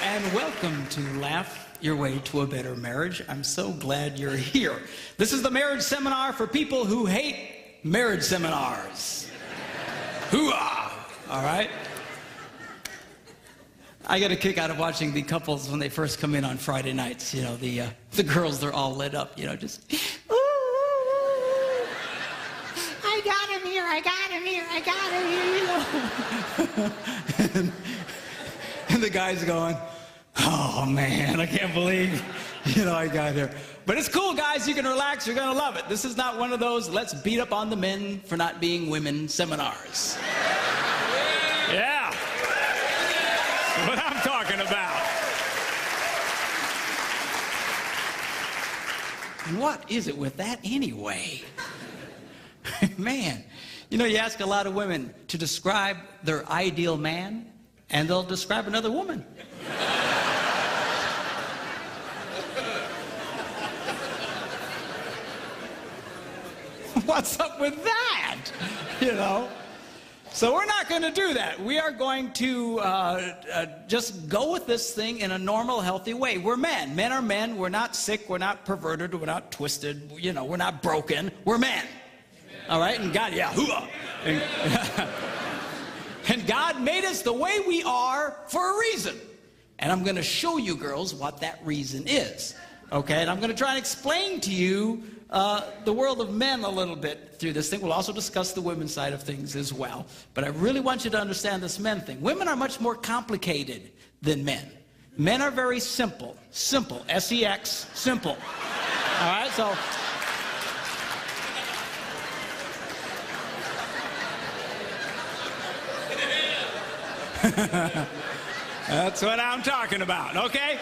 and welcome to Laugh Your Way to a Better Marriage. I'm so glad you're here. This is the marriage seminar for people who hate marriage seminars. Hoo-ah! All right? I get a kick out of watching the couples when they first come in on Friday nights. You know, the girls, they're all lit up, you know, just, ooh, I got him here, I got him here, I got him here, you know. And the guy's going, oh man, I can't believe, you know, I got here. But it's cool, guys. You can relax. You're going to love it. This is not one of those let's beat up on the men for not being women seminars. Yeah. That's what I'm talking about. And what is it with that anyway? Man, you know, you ask a lot of women to describe their ideal man, and they'll describe another woman. What's up with that? You know? So we're not going to do that. We are going to just go with this thing in a normal, healthy way. We're men. Men are men. We're not sick. We're not perverted. We're not twisted. You know, we're not broken. We're men. All right? And God, yeah, hoo-ah. And God made us the way we are for a reason. And I'm going to show you girls what that reason is. Okay? And I'm going to try and explain to you the world of men a little bit through this thing. We'll also discuss the women's side of things as well. But I really want you to understand this men thing. Women are much more complicated than men. Men are very simple. Simple. S-E-X. Simple. All right? So... That's what I'm talking about, okay?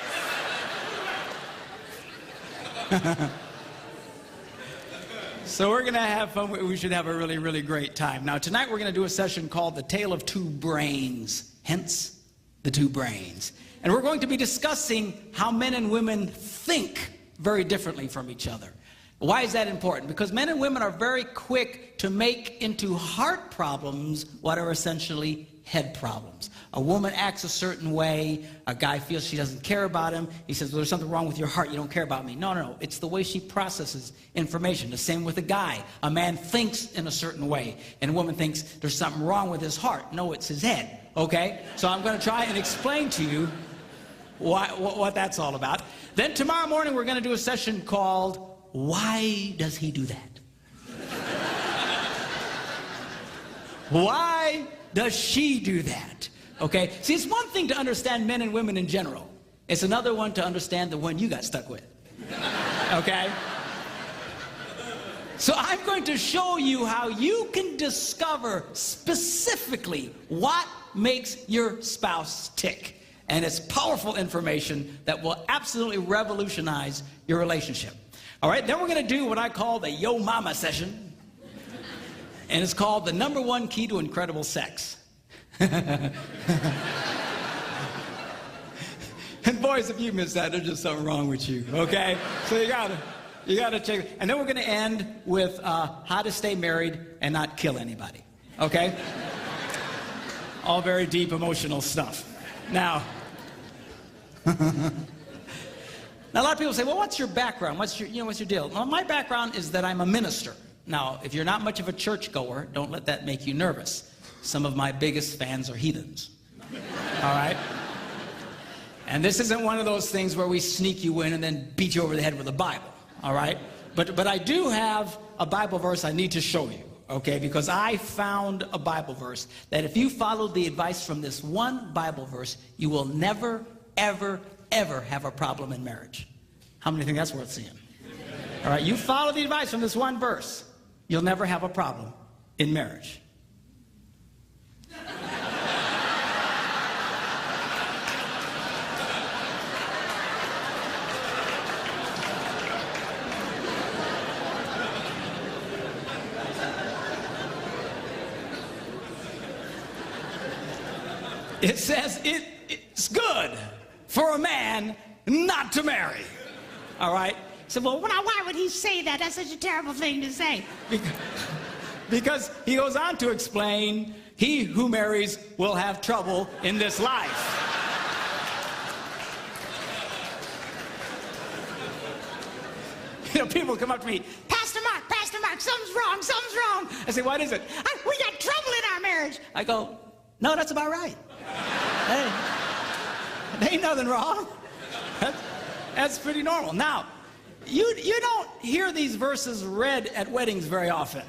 So we're going to have fun. We should have a really, really great time. Now, tonight we're going to do a session called The Tale of Two Brains, hence the two brains. And we're going to be discussing how men and women think very differently from each other. Why is that important? Because men and women are very quick to make into heart problems what are essentially head problems. A woman acts a certain way. A guy feels she doesn't care about him. He says, well, there's something wrong with your heart. You don't care about me. No, no, no. It's the way she processes information. The same with a guy. A man thinks in a certain way, and a woman thinks there's something wrong with his heart. No, it's his head. Okay? So I'm going to try and explain to you what that's all about. Then tomorrow morning, we're going to do a session called Why Does He Do That? Why does she do that? Okay? See, it's one thing to understand men and women in general. It's another one to understand the one you got stuck with. Okay? So I'm going to show you how you can discover specifically what makes your spouse tick. And it's powerful information that will absolutely revolutionize your relationship. All right? Then we're going to do what I call the Yo Mama session. And it's called the #1 key to incredible sex. And boys, if you miss that, there's just something wrong with you, okay? So you gotta check. And then we're gonna end with how to stay married and not kill anybody, okay? All very deep emotional stuff. Now, now a lot of people say, well, what's your background? What's your deal? Well, my background is that I'm a minister. Now, if you're not much of a churchgoer, don't let that make you nervous. Some of my biggest fans are heathens. All right? And this isn't one of those things where we sneak you in and then beat you over the head with a Bible. All right? But I do have a Bible verse I need to show you, okay? Because I found a Bible verse that if you follow the advice from this one Bible verse, you will never, ever, ever have a problem in marriage. How many think that's worth seeing? All right? You follow the advice from this one verse. You'll never have a problem in marriage. It says it's good for a man not to marry. All right? So, well, why would he say that? That's such a terrible thing to say. Because he goes on to explain, he who marries will have trouble in this life. People come up to me, Pastor Mark, something's wrong. I say, what is it? We got trouble in our marriage. I go, no, that's about right. Hey, there ain't nothing wrong. That's pretty normal. Now, you don't hear these verses read at weddings very often.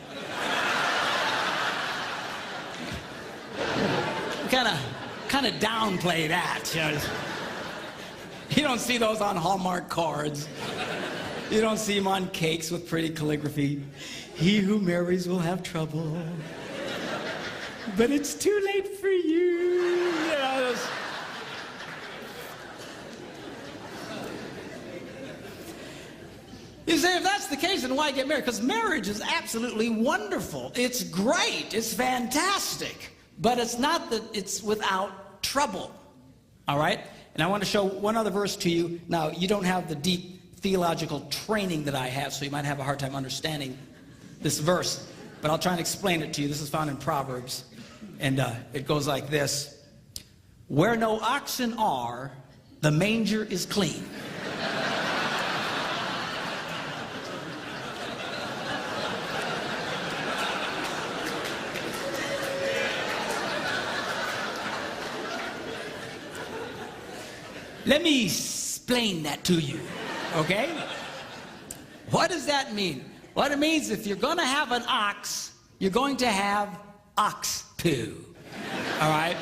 Kind of downplay that. You don't see those on Hallmark cards. You don't see them on cakes with pretty calligraphy. He who marries will have trouble, but it's too late for you. You say, if that's the case, then why get married? Because marriage is absolutely wonderful. It's great. It's fantastic. But it's not that it's without trouble. All right? And I want to show one other verse to you. Now, you don't have the deep theological training that I have, so you might have a hard time understanding this verse. But I'll try and explain it to you. This is found in Proverbs. And it goes like this. Where no oxen are, the manger is clean. Let me explain that to you, okay? What does that mean? What it means, if you're going to have an ox, you're going to have ox poo, all right?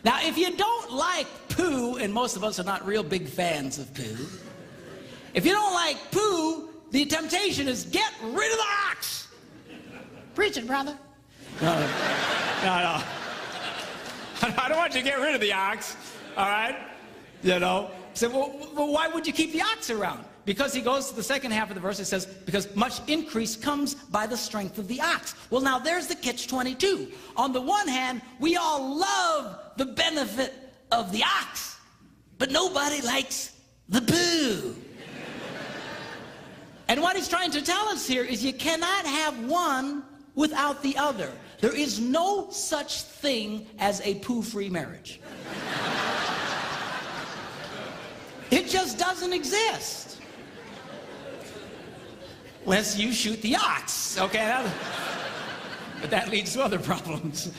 Now, if you don't like poo, and most of us are not real big fans of poo, if you don't like poo, the temptation is get rid of the ox. Preach it, brother. No. I don't want you to get rid of the ox, all right? So, well, why would you keep the ox around? Because he goes to the second half of the verse, it says, because much increase comes by the strength of the ox. Well, now there's the catch-22. On the one hand, we all love the benefit of the ox, but nobody likes the poo. And what he's trying to tell us here is you cannot have one without the other. There is no such thing as a poo-free marriage. It just doesn't exist. Unless you shoot the ox, okay? But that leads to other problems.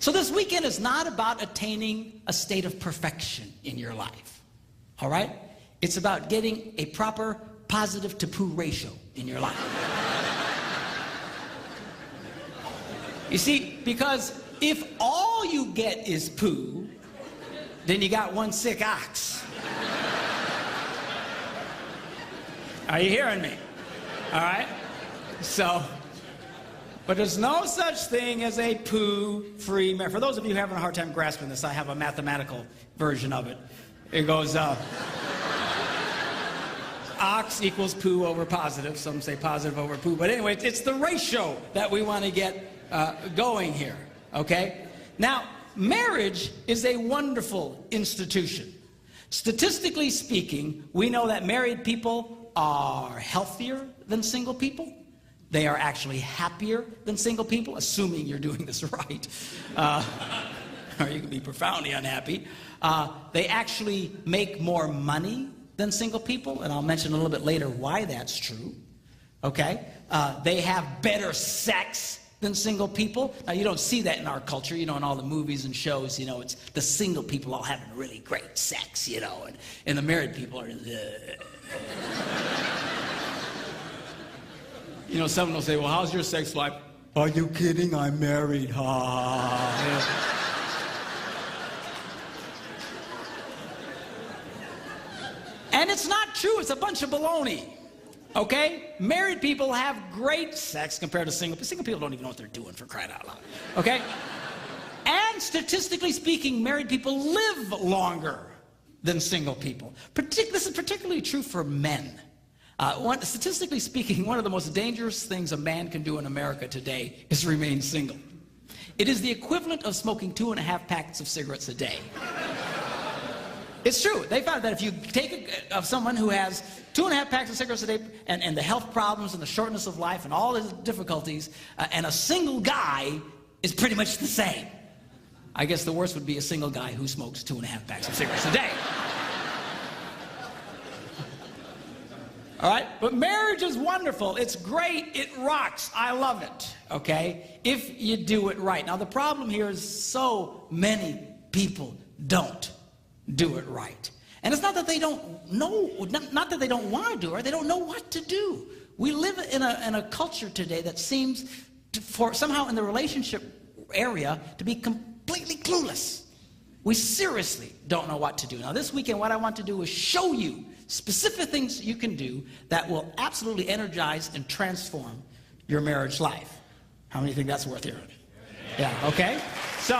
So this weekend is not about attaining a state of perfection in your life, all right? It's about getting a proper positive to poo ratio in your life. You see, because if all you get is poo, then you got one sick ox. Are you hearing me? All right? So, but there's no such thing as a poo-free marriage. For those of you who are having a hard time grasping this, I have a mathematical version of it. It goes, ox equals poo over positive. Some say positive over poo. But anyway, it's the ratio that we want to get going here, okay? Now, marriage is a wonderful institution. Statistically speaking, we know that married people are healthier than single people. They are actually happier than single people, assuming you're doing this right. Or you can be profoundly unhappy. They actually make more money than single people, and I'll mention a little bit later why that's true. Okay? They have better sex than single people. Now, you don't see that in our culture, in all the movies and shows, it's the single people all having really great sex, and the married people are, someone will say, well, how's your sex life? Are you kidding? I'm married, And it's not true, it's a bunch of baloney. Okay? Married people have great sex compared to single people. Single people don't even know what they're doing, for crying out loud. Okay? And statistically speaking, married people live longer than single people. This is particularly true for men. Statistically speaking, one of the most dangerous things a man can do in America today is remain single. It is the equivalent of smoking 2.5 packets of cigarettes a day. It's true. They found that if you take someone who has 2.5 packs of cigarettes a day and the health problems and the shortness of life and all the difficulties, and a single guy is pretty much the same. I guess the worst would be a single guy who smokes 2.5 packs of cigarettes a day. All right? But marriage is wonderful. It's great. It rocks. I love it. Okay? If you do it right. Now, the problem here is so many people don't do it right. And it's not that they don't know, not that they don't want to do it, they don't know what to do. We live in a culture today that seems for somehow in the relationship area to be completely clueless. We seriously don't know what to do. Now this weekend what I want to do is show you specific things you can do that will absolutely energize and transform your marriage life. How many think that's worth hearing? Yeah, okay? So,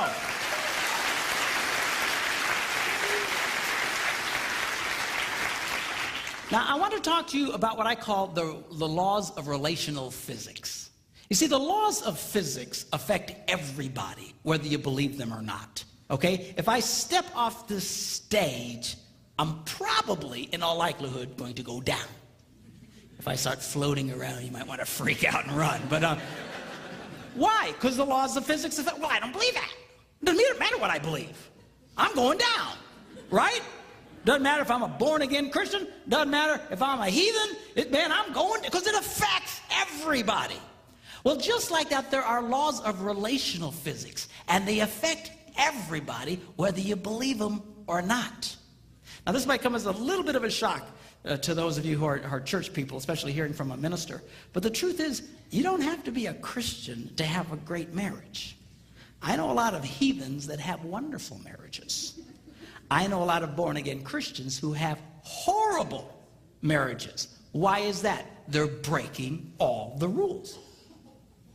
now I want to talk to you about what I call the laws of relational physics. You see, the laws of physics affect everybody, whether you believe them or not. Okay? If I step off this stage, I'm probably, in all likelihood, going to go down. If I start floating around, you might want to freak out and run. But why? Because the laws of physics affect. Well, I don't believe that. It doesn't matter what I believe. I'm going down. Right? Doesn't matter if I'm a born-again Christian. Doesn't matter if I'm a heathen. Man, I'm going, because it affects everybody. Well, just like that, there are laws of relational physics, and they affect everybody, whether you believe them or not. Now, this might come as a little bit of a shock to those of you who are church people, especially hearing from a minister. But the truth is, you don't have to be a Christian to have a great marriage. I know a lot of heathens that have wonderful marriages. I know a lot of born-again Christians who have horrible marriages. Why is that? They're breaking all the rules.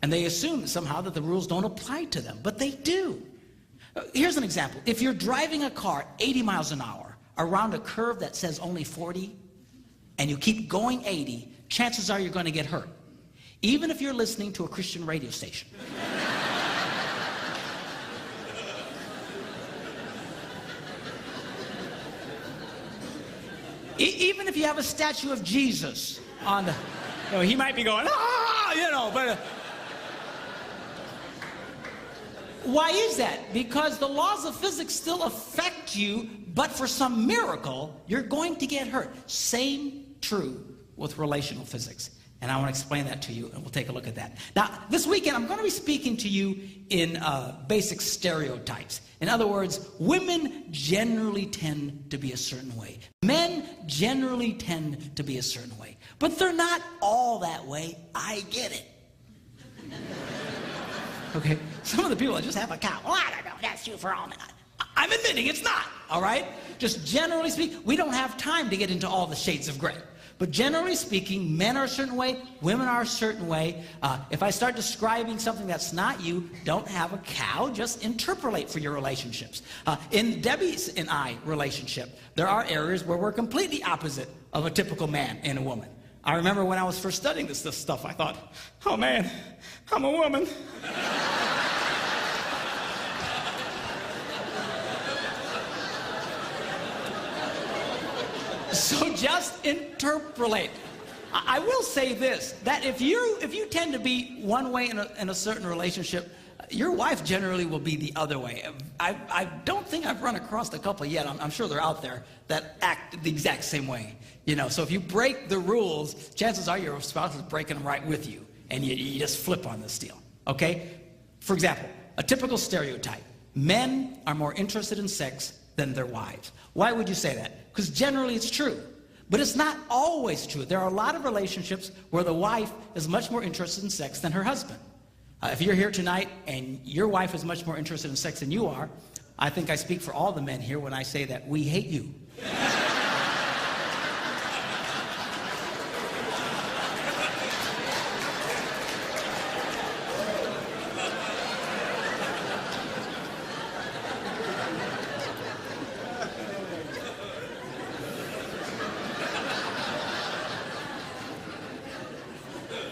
And they assume somehow that the rules don't apply to them, but they do. Here's an example. If you're driving a car 80 miles an hour around a curve that says only 40, and you keep going 80, chances are you're going to get hurt, even if you're listening to a Christian radio station. Even if you have a statue of Jesus on the, he might be going, but why is that? Because the laws of physics still affect you, but for some miracle, you're going to get hurt. Same true with relational physics. And I want to explain that to you, and we'll take a look at that. Now, this weekend, I'm going to be speaking to you in basic stereotypes. In other words, women generally tend to be a certain way. Men generally tend to be a certain way. But they're not all that way. I get it. Okay? Some of the people that just have a cow. Well, I don't know. That's true for all men. I'm admitting it's not, all right? Just generally speaking, we don't have time to get into all the shades of gray. But generally speaking, men are a certain way, women are a certain way. If I start describing something that's not you, don't have a cow, just interpolate for your relationships. In Debbie's and I relationship, there are areas where we're completely opposite of a typical man and a woman. I remember when I was first studying this stuff, I thought, oh man, I'm a woman. So just interpolate. I will say this, that if you tend to be one way in a certain relationship, your wife generally will be the other way. I don't think I've run across a couple yet. I'm sure they're out there that act the exact same way. So if you break the rules, chances are your spouse is breaking them right with you, and you just flip on this deal. Okay? For example, a typical stereotype: men are more interested in sex than their wives. Why would you say that? Because generally it's true. But it's not always true. There are a lot of relationships where the wife is much more interested in sex than her husband. If you're here tonight and your wife is much more interested in sex than you are, I think I speak for all the men here when I say that we hate you.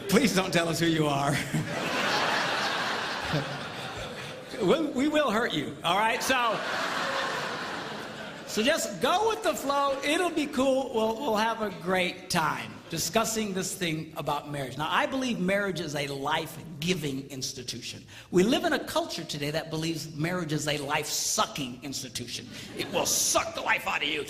Please don't tell us who you are. We will hurt you, all right? So just go with the flow. It'll be cool. We'll have a great time discussing this thing about marriage. Now, I believe marriage is a life-giving institution. We live in a culture today that believes marriage is a life-sucking institution. It will suck the life out of you.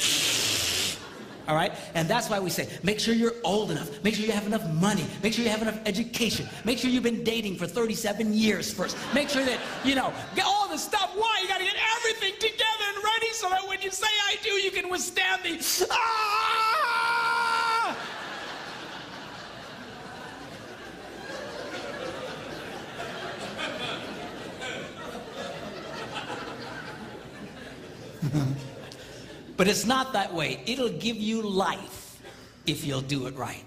All right? And that's why we say, make sure you're old enough. Make sure you have enough money. Make sure you have enough education. Make sure you've been dating for 37 years first. Make sure that, get all the stuff. Why? You got to get everything together and ready so that when you say I do, you can withstand the, ah! But it's not that way. It'll give you life if you'll do it right.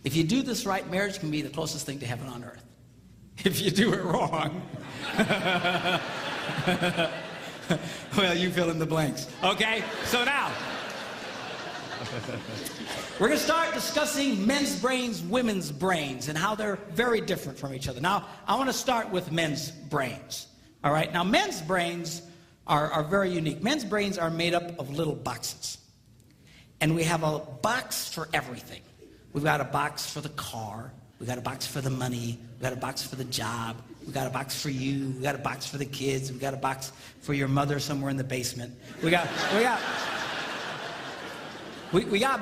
If you do this right, marriage can be the closest thing to heaven on earth. If you do it wrong, well, you fill in the blanks. Okay? So now, we're going to start discussing men's brains, women's brains, and how they're very different from each other. Now, I want to start with men's brains. All right? Now, men's brains are very unique. Men's brains are made up of little boxes. And we have a box for everything. We've got a box for the car. We've got a box for the money. We've got a box for the job. We've got a box for you. We've got a box for the kids. We've got a box for your mother somewhere in the basement. We got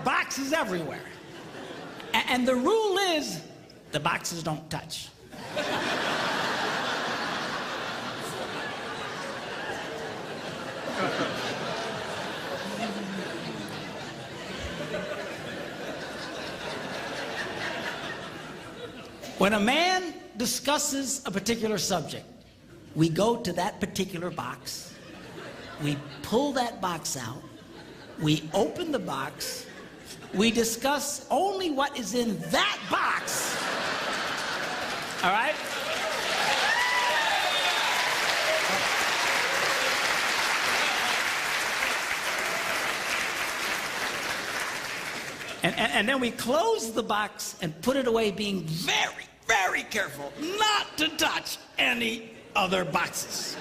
boxes everywhere. And the rule is the boxes don't touch. When a man discusses a particular subject, we go to that particular box, we pull that box out, we open the box, we discuss only what is in that box. All right? And then we close the box and put it away, being very, very careful not to touch any other boxes.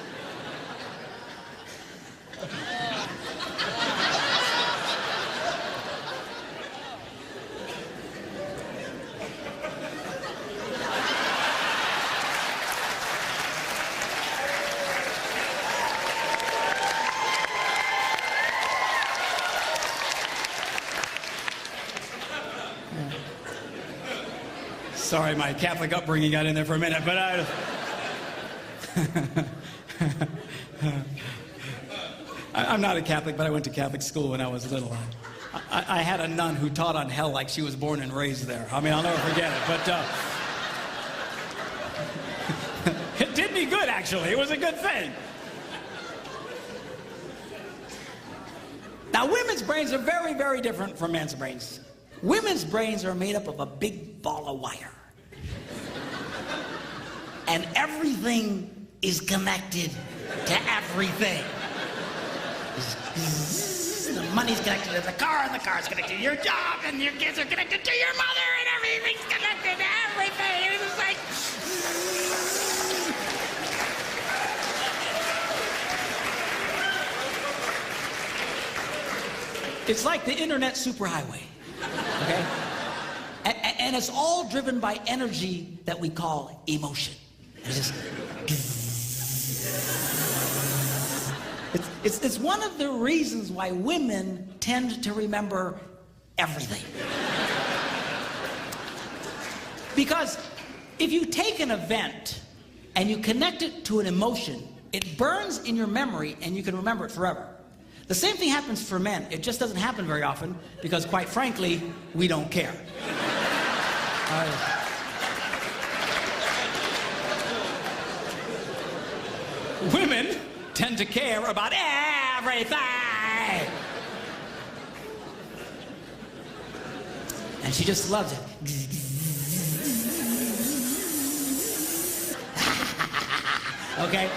Sorry, my Catholic upbringing got in there for a minute, but I'm not a Catholic, but I went to Catholic school when I was little. I had a nun who taught on hell like she was born and raised there. I mean, I'll never forget it, but it did me good, actually. It was a good thing. Now, women's brains are very, very different from men's brains. Women's brains are made up of a big ball of wire. And everything is connected to everything. The money's connected to the car, and the car's connected to your job, and your kids are connected to your mother, and everything's connected to everything. It's like... It's like the internet superhighway. Okay? And it's all driven by energy that we call emotion. It's just... It's one of the reasons why women tend to remember everything. Because if you take an event and you connect it to an emotion, it burns in your memory and you can remember it forever. The same thing happens for men. It just doesn't happen very often because, quite frankly, we don't care. Women tend to care about everything. And she just loves it. Okay?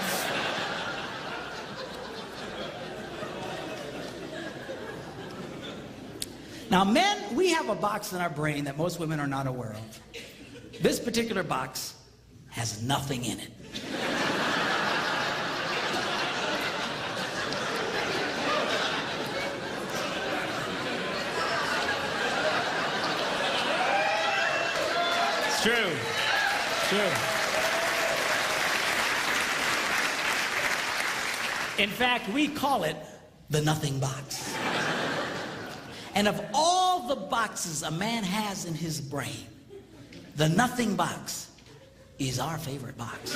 Now, men, we have a box in our brain that most women are not aware of. This particular box has nothing in it. It's true. It's true. In fact, we call it the nothing box. And of all the boxes a man has in his brain, the nothing box is our favorite box.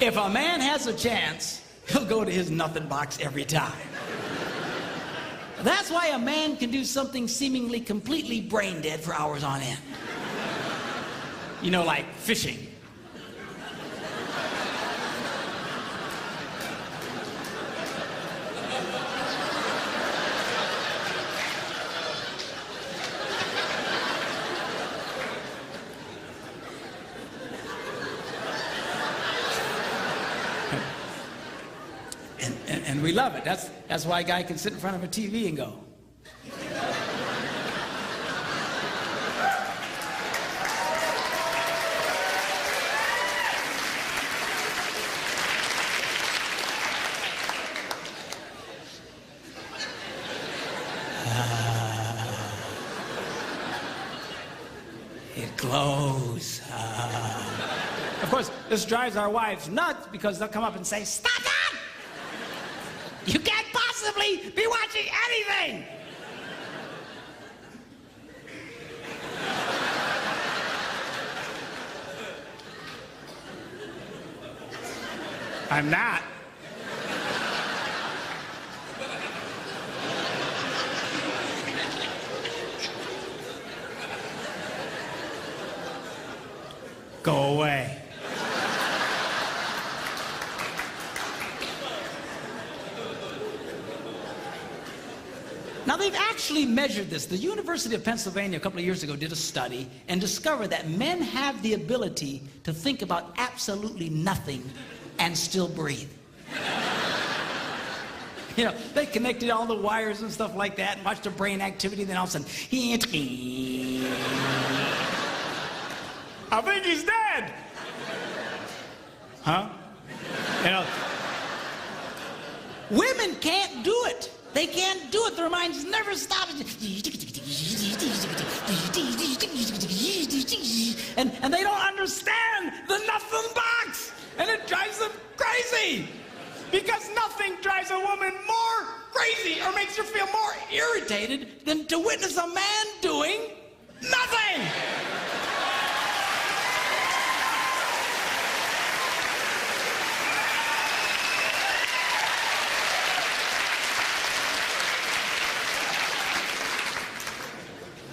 If a man has a chance, he'll go to his nothing box every time. That's why a man can do something seemingly completely brain dead for hours on end. You know, like fishing. And we love it. That's why a guy can sit in front of a TV and go. It glows. Of course, this drives our wives nuts because they'll come up and say, "Stop that! You can't possibly be watching anything!" I'm not. Go away. Now, they've actually measured this. The University of Pennsylvania a couple of years ago did a study and discovered that men have the ability to think about absolutely nothing and still breathe. You know, they connected all the wires and stuff like that and watched the brain activity, then all of a sudden, I think he's dead. Huh? You know, women can't do it. They can't do it. Their minds never stop. And they don't understand the nothing box. And it drives them crazy. Because nothing drives a woman more crazy or makes her feel more irritated than to witness a man doing nothing.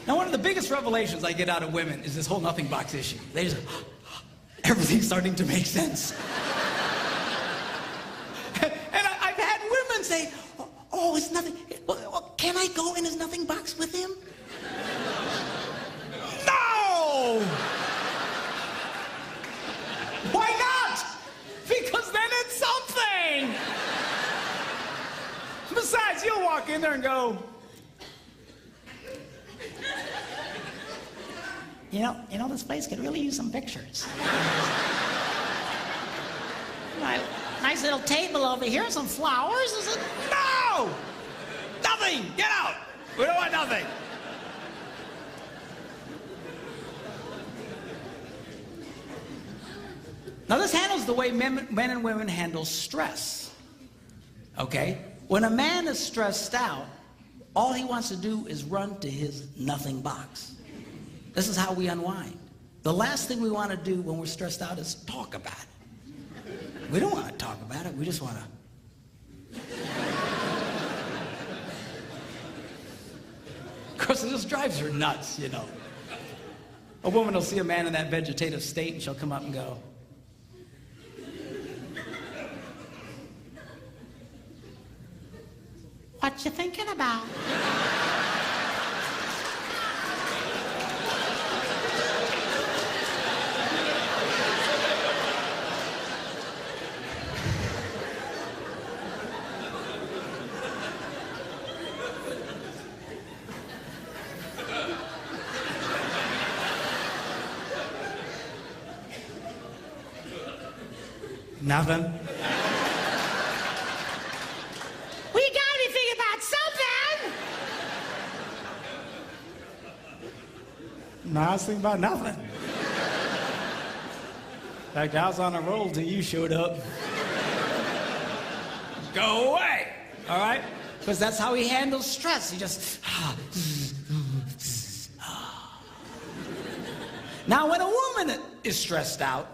Now, one of the biggest revelations I get out of women is this whole nothing box issue. They just, everything's starting to make sense. And I've had women say, "Oh, it's nothing. Well, can I go in his nothing box with him?" No! Why not? Because then it's something. Besides, you'll walk in there and go, You know, this place could really use some pictures. Nice little table over here, some flowers. Is it? No! Nothing! Get out! We don't want nothing. Now, this handles the way men and women handle stress. Okay? When a man is stressed out, all he wants to do is run to his nothing box. This is how we unwind. The last thing we want to do when we're stressed out is talk about it. We don't want to talk about it. We just want to. Of course, it just drives her nuts, you know. A woman will see a man in that vegetative state and she'll come up and go, "What you thinking about?" Nothing. We gotta be thinking about something. No, I was thinking about nothing. In fact, I was on a roll till you showed up. go away, all right? Because that's how he handles stress. He just, Now, when a woman is stressed out,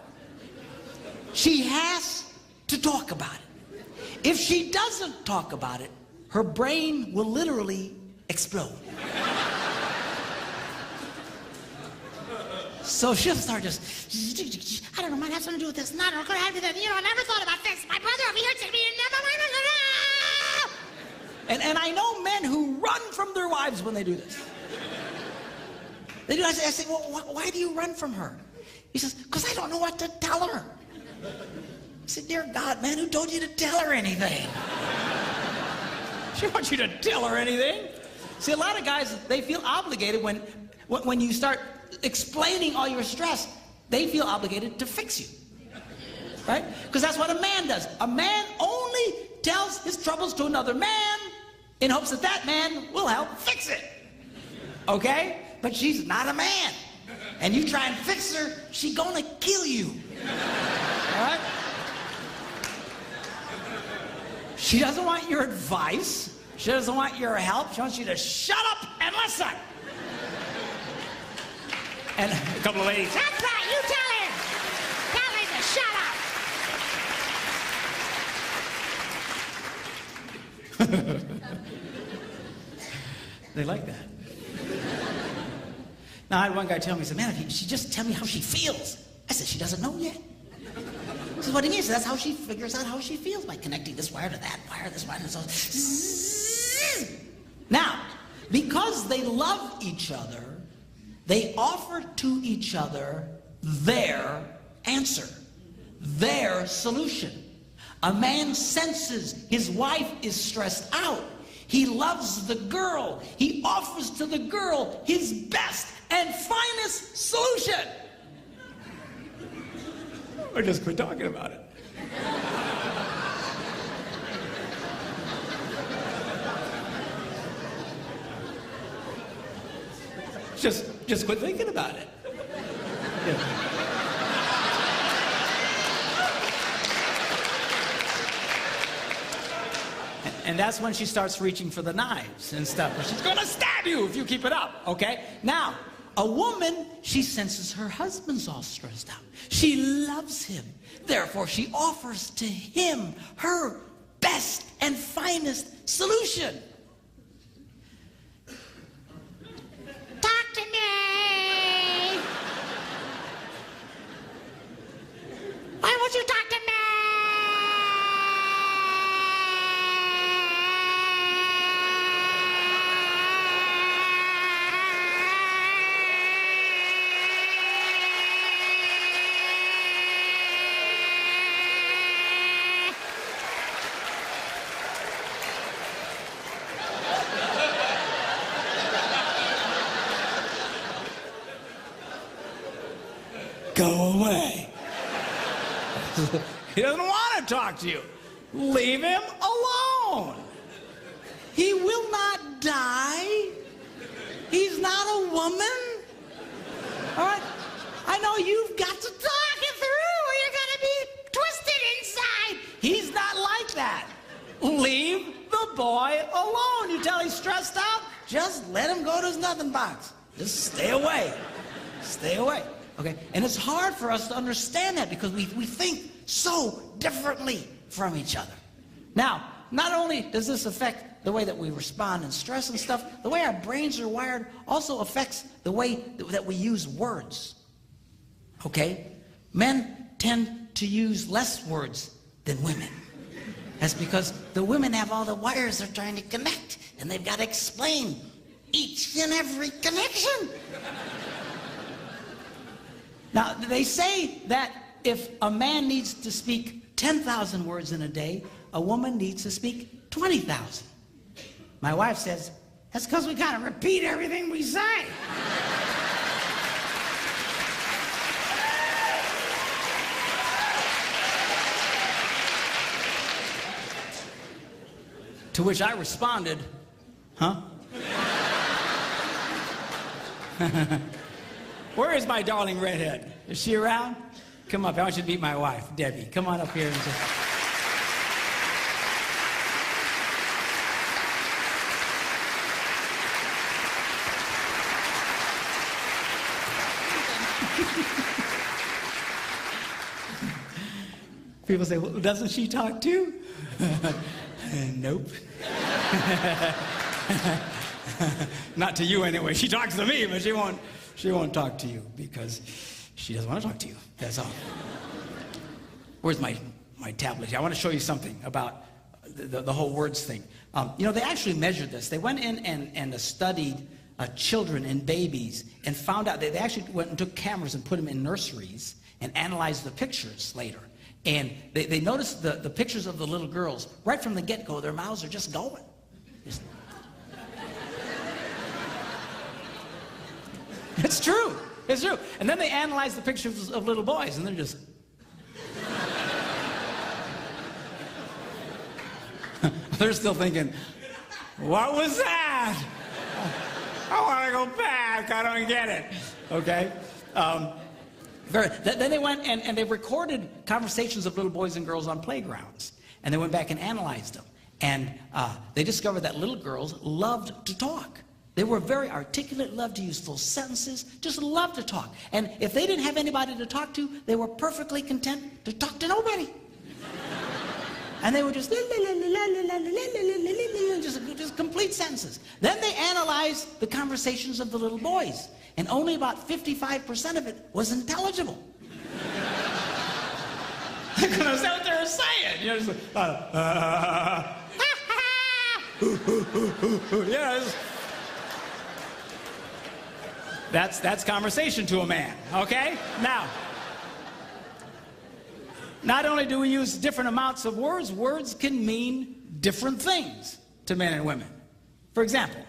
she has to talk about it. If she doesn't talk about it, her brain will literally explode. So she'll start just, I don't know, might have something to do with this. Not gonna have to do that. You know, I never thought about this. My brother over here said to me, and I know men who run from their wives when they do this. They do. I say, well, why do you run from her? He says, because I don't know what to tell her. I said, dear God, man, who told you to tell her anything? She wants you to tell her anything. See, a lot of guys, they feel obligated when you start explaining all your stress, they feel obligated to fix you, right? Because that's what a man does. A man only tells his troubles to another man in hopes that that man will help fix it, okay? But she's not a man, and you try and fix her, she's gonna kill you, all right? She doesn't want your advice. She doesn't want your help. She wants you to shut up and listen. And a couple of ladies, that's right, you tell him. Tell him to shut up. They like that. Now, I had one guy tell me, he said, man, if she just tell me how she feels. I said, she doesn't know yet. He said, what do you mean? So that's how she figures out how she feels, by connecting this wire to that wire, this wire, and so. Now, because they love each other, they offer to each other their answer, their solution. A man senses his wife is stressed out. He loves the girl. He offers to the girl his best and finest solution. Or just quit talking about it. Just quit thinking about it. Yeah. And that's when she starts reaching for the knives and stuff. She's gonna stab you if you keep it up, okay? Now, a woman, she senses her husband's all stressed out. She loves him. Therefore, she offers to him her best and finest solution. Talk to me. Why won't you talk to me? Go away. He doesn't want to talk to you. Leave him alone. He will not die. He's not a woman. All right? I know you've got to talk it through or you're going to be twisted inside. He's not like that. Leave the boy alone. You tell he's stressed out, just let him go to his nothing box. Just stay away. Stay away. Okay? And it's hard for us to understand that because we think so differently from each other. Now, not only does this affect the way that we respond in stress and stuff, the way our brains are wired also affects the way that we use words. Okay? Men tend to use less words than women. That's because the women have all the wires they're trying to connect, and they've got to explain each and every connection. Now, they say that if a man needs to speak 10,000 words in a day, a woman needs to speak 20,000. My wife says, that's because we gotta repeat everything we say. To which I responded, huh? Where is my darling redhead? Is she around? Come up, I want you to meet my wife, Debbie. Come on up here and just... People say, well, doesn't she talk too? Nope. Not to you anyway. She talks to me, but she won't talk to you because she doesn't want to talk to you. That's all. Where's my tablet? I want to show you something about the whole words thing. They actually measured this. They went in and studied children and babies and found out they actually went and took cameras and put them in nurseries and analyzed the pictures later. And they noticed the pictures of the little girls. Right from the get-go, their mouths are just going. It's true. It's true. And then they analyzed the pictures of little boys, and they're just... They're still thinking, what was that? I want to go back. I don't get it. Okay? Then they went and they recorded conversations of little boys and girls on playgrounds. And they went back and analyzed them. And they discovered that little girls loved to talk. They were very articulate, loved to use full sentences, just loved to talk. And if they didn't have anybody to talk to, they were perfectly content to talk to nobody. And they would just complete sentences. Then they analyzed the conversations of the little boys, and only about 55% of it was intelligible. I couldn't understand what they were saying. You know, just that's conversation to a man. Okay? Now, not only do we use different amounts of words, words can mean different things to men and women. For example,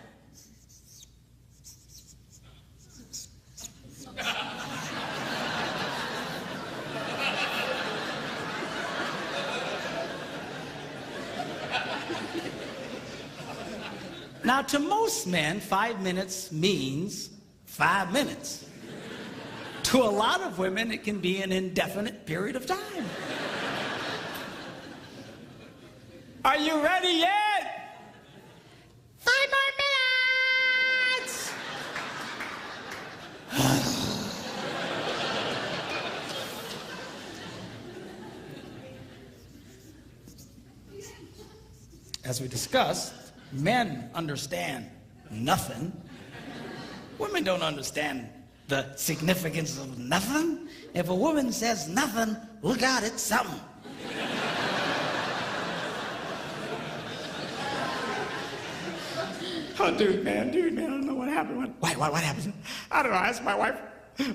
now to most men, 5 minutes means 5 minutes. To a lot of women, it can be an indefinite period of time. Are you ready yet? 5 more minutes! As we discussed, men understand nothing. Women don't understand the significance of nothing. If a woman says nothing, look out, it's something. Oh, dude, man, I don't know what happened. What happened? I don't know. I asked my wife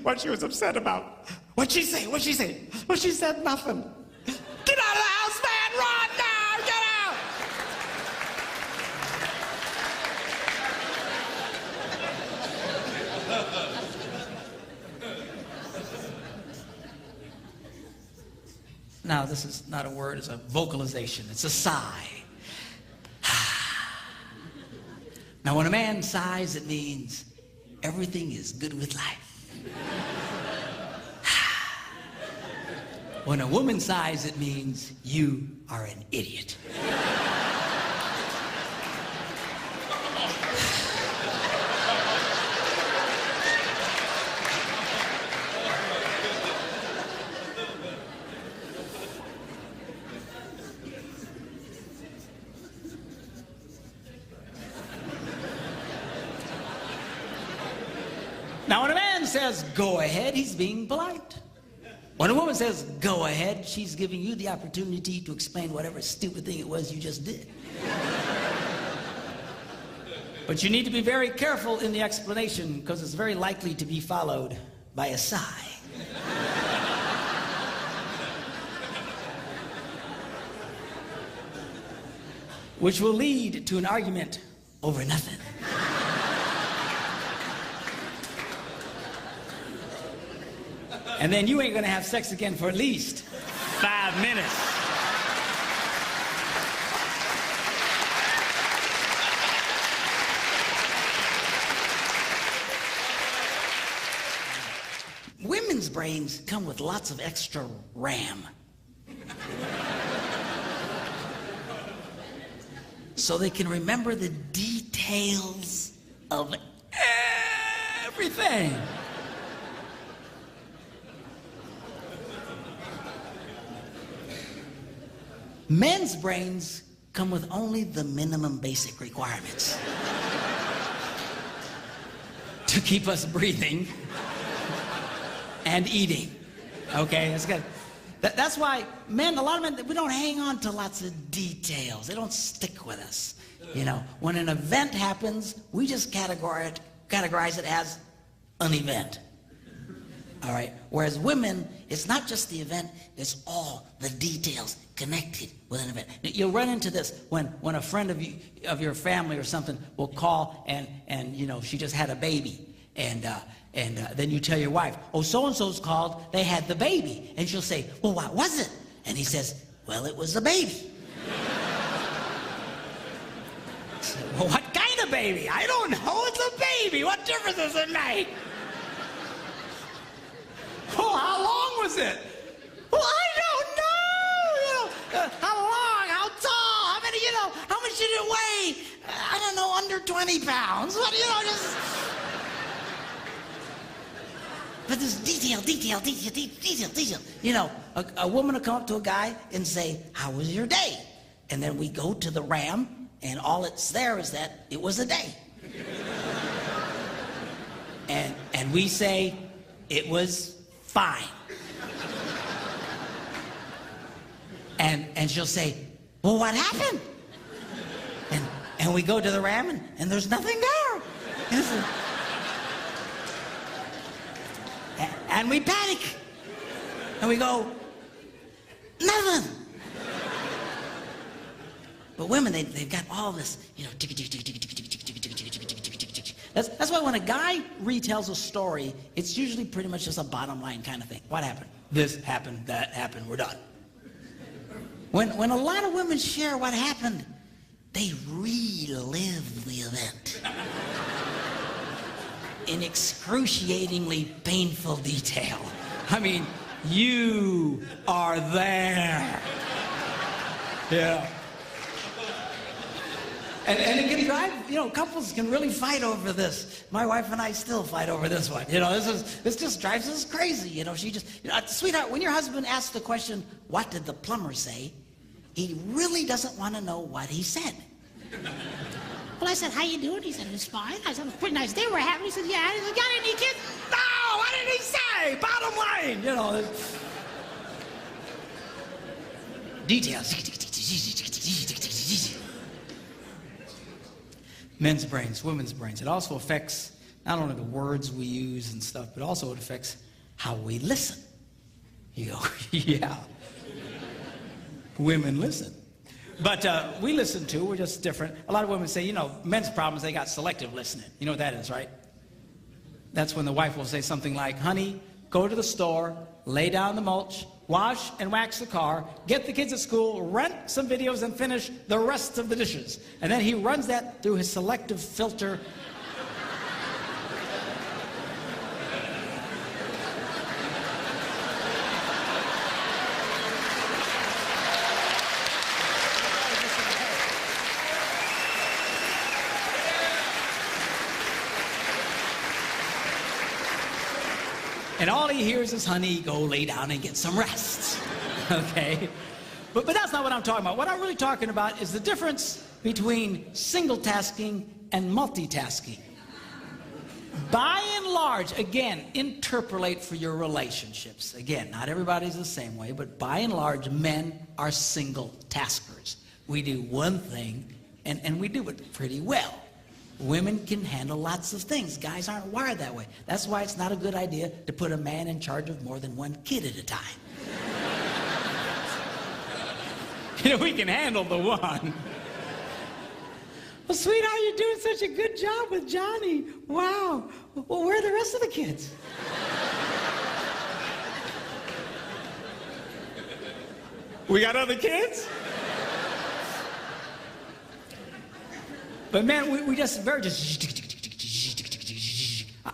what she was upset about. What'd she say? Well, she said nothing. Get out of the house, man! Run now! Get out! Now, this is not a word, it's a vocalization. It's a sigh. Now, when a man sighs, it means everything is good with life. When a woman sighs, it means you are an idiot. Now, when a man says, go ahead, he's being polite. When a woman says, go ahead, she's giving you the opportunity to explain whatever stupid thing it was you just did. But you need to be very careful in the explanation because it's very likely to be followed by a sigh. Which will lead to an argument over nothing. And then you ain't gonna have sex again for at least 5 minutes. Women's brains come with lots of extra RAM. So they can remember the details of everything. Men's brains come with only the minimum basic requirements to keep us breathing and eating. Okay, that's good. That's why men, a lot of men, we don't hang on to lots of details. They don't stick with us. You know, when an event happens, we just categorize it as an event. All right. Whereas women, it's not just the event, it's all the details connected with an event. You'll run into this when a friend of your family or something will call and you know, she just had a baby. And then you tell your wife, oh, so-and-so's called, they had the baby. And she'll say, well, what was it? And he says, well, it was a baby. So, well, what kind of baby? I don't know, it's a baby. What difference does it make? Oh, how long was it? Well, I don't know. You know, how long, how tall, how many, you know, how much did it weigh? I don't know, under 20 pounds. What, you know, just... But there's detail. You know, a woman will come up to a guy and say, how was your day? And then we go to the RAM, and all it's there is that it was a day. And we say, it was fine. And she'll say, well, what happened? And we go to the RAM, and there's nothing there. And we panic. And we go, nothing. But women, they've got all this, you know, that's why when a guy retells a story, it's usually pretty much just a bottom line kind of thing. What happened? This happened, that happened, we're done. When a lot of women share what happened, they relive the event in excruciatingly painful detail. I mean, you are there. Yeah. And it can drive, you know, couples can really fight over this. My wife and I still fight over this one. You know, this just drives us crazy. You know, she just, you know, sweetheart, when your husband asks the question, what did the plumber say? He really doesn't want to know what he said. Well, I said, how you doing? He said, it's fine. I said, it was a pretty nice day we're having. He said, yeah. He said, got any kids? No, what did he say? Bottom line, you know. Details. Men's brains, women's brains. It also affects not only the words we use and stuff, but also it affects how we listen. You go, yeah. Women listen. But we listen too, we're just different. A lot of women say, you know, men's problems, they got selective listening. You know what that is, right? That's when the wife will say something like, honey, go to the store, lay down the mulch, wash and wax the car, get the kids at school, rent some videos, and finish the rest of the dishes. And then he runs that through his selective filter. And all he hears is, honey, go lay down and get some rest. Okay? But that's not what I'm talking about. What I'm really talking about is the difference between single tasking and multitasking. By and large, again, interpolate for your relationships. Again, not everybody's the same way, but by and large, men are single taskers. We do one thing, and we do it pretty well. Women can handle lots of things. Guys aren't wired that way. That's why it's not a good idea to put a man in charge of more than one kid at a time. You know, we can handle the one. Well, sweetheart, you're doing such a good job with Johnny. Wow. Well, where are the rest of the kids? We got other kids? But man, we just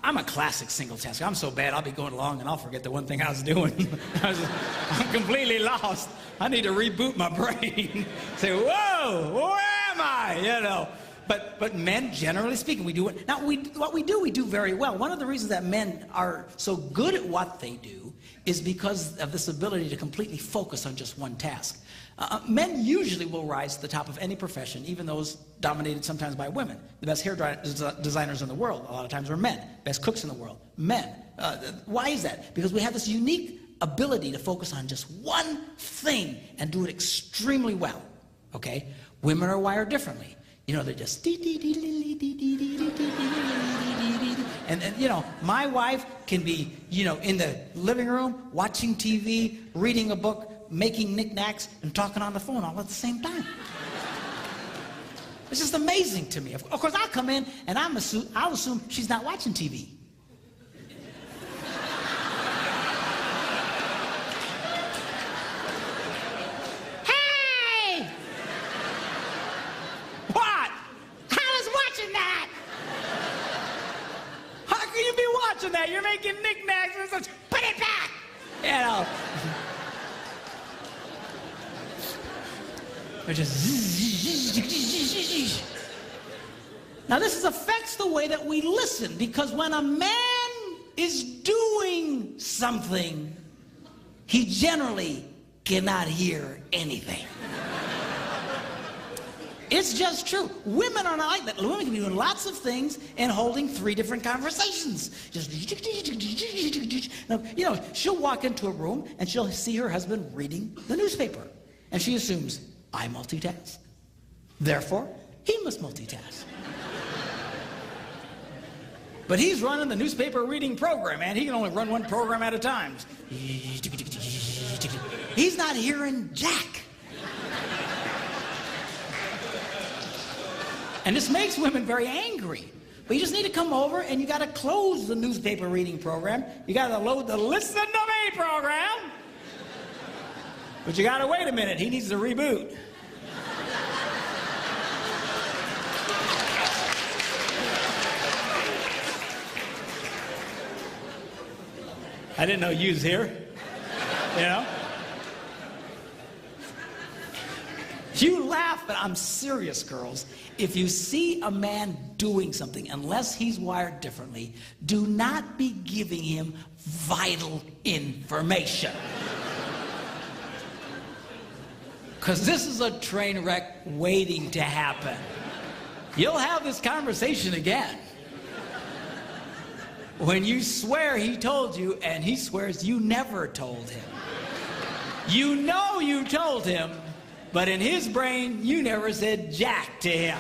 I'm a classic single tasker. I'm so bad, I'll be going along and I'll forget the one thing I was doing. I'm completely lost. I need to reboot my brain. Say, whoa, where am I? You know. But men, generally speaking, we do it. Now, what we do very well. One of the reasons that men are so good at what they do is because of this ability to completely focus on just one task. Men usually will rise to the top of any profession, even those dominated sometimes by women. The best hair designers in the world, a lot of times, are men. Best cooks in the world, men. Why is that? Because we have this unique ability to focus on just one thing and do it extremely well. Okay? Women are wired differently. You know, they're just and you know, my wife can be, you know, in the living room, watching TV, reading a book, making knickknacks, and talking on the phone all at the same time. It's just amazing to me. Of course, I'll come in and I'll assume she's not watching TV. Hey! What? I was watching that! How can you be watching that? You're making knickknacks and such. Put it back! You know. They're just. Now this affects the way that we listen, because when a man is doing something, he generally cannot hear anything. It's just true. Women are not like that. Women can be doing lots of things and holding 3 different conversations. Just, you know, she'll walk into a room and she'll see her husband reading the newspaper, and she assumes, I multitask. Therefore, he must multitask. But he's running the newspaper reading program, and he can only run one program at a time. He's not hearing jack. And this makes women very angry. But you just need to come over and you got to close the newspaper reading program. You got to load the Listen to Me program. But you got to wait a minute. He needs to reboot. I didn't know you was here. You know? You laugh, but I'm serious, girls. If you see a man doing something, unless he's wired differently, do not be giving him vital information. Because this is a train wreck waiting to happen. You'll have this conversation again. When you swear he told you, and he swears you never told him. You know you told him, but in his brain, you never said jack to him.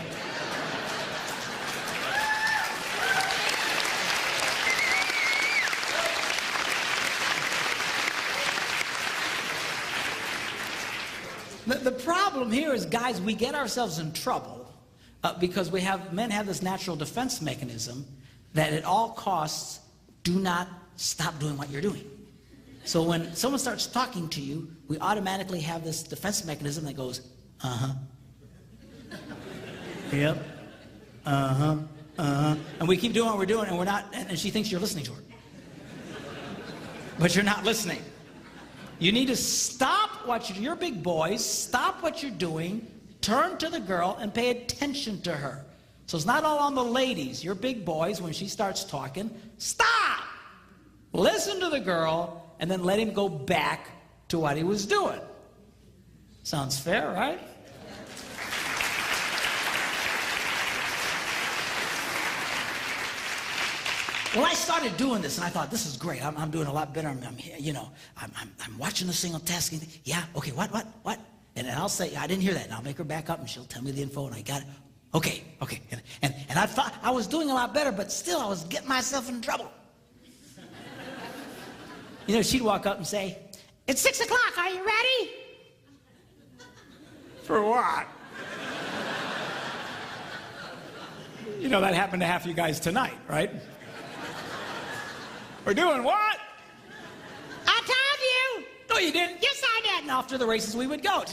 The problem here is, guys, we get ourselves in trouble because men have this natural defense mechanism that at all costs, do not stop doing what you're doing. So when someone starts talking to you, we automatically have this defense mechanism that goes, uh-huh. Yep. Uh-huh. Uh-huh. And we keep doing what we're doing, and we're not, and she thinks you're listening to her. But you're not listening. You need to stop you're big boys, stop what you're doing, turn to the girl, and pay attention to her. So it's not all on the ladies. You're big boys. When she starts talking, stop! Listen to the girl, and then let him go back to what he was doing. Sounds fair, right? Well, I started doing this, and I thought, this is great. I'm doing a lot better. I'm watching the single tasking. Yeah, okay, what? And then I'll say, I didn't hear that. And I'll make her back up, and she'll tell me the info, and I got it. Okay. And I thought I was doing a lot better, but still I was getting myself in trouble. You know, she'd walk up and say, it's 6 o'clock, are you ready? For what? You know, that happened to half you guys tonight, right? We're doing what? I told you. No, you didn't. Yes, I did. And after the races, we would go.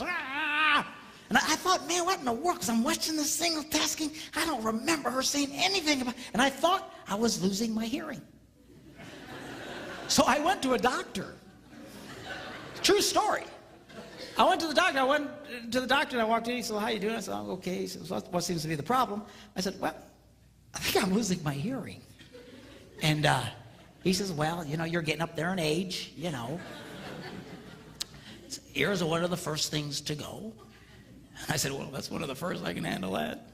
And I thought, man, what in the world? Because I'm watching this single tasking. I don't remember her saying anything about it. And I thought I was losing my hearing. So I went to a doctor. True story. I went to the doctor. I went to the doctor and I walked in. He said, well, how you doing? I said, I'm okay. He said, what seems to be the problem? I said, well, I think I'm losing my hearing. And he says, well, you know, you're getting up there in age, you know. Ears are one of the first things to go. And I said, well, that's one of the first. I can handle that.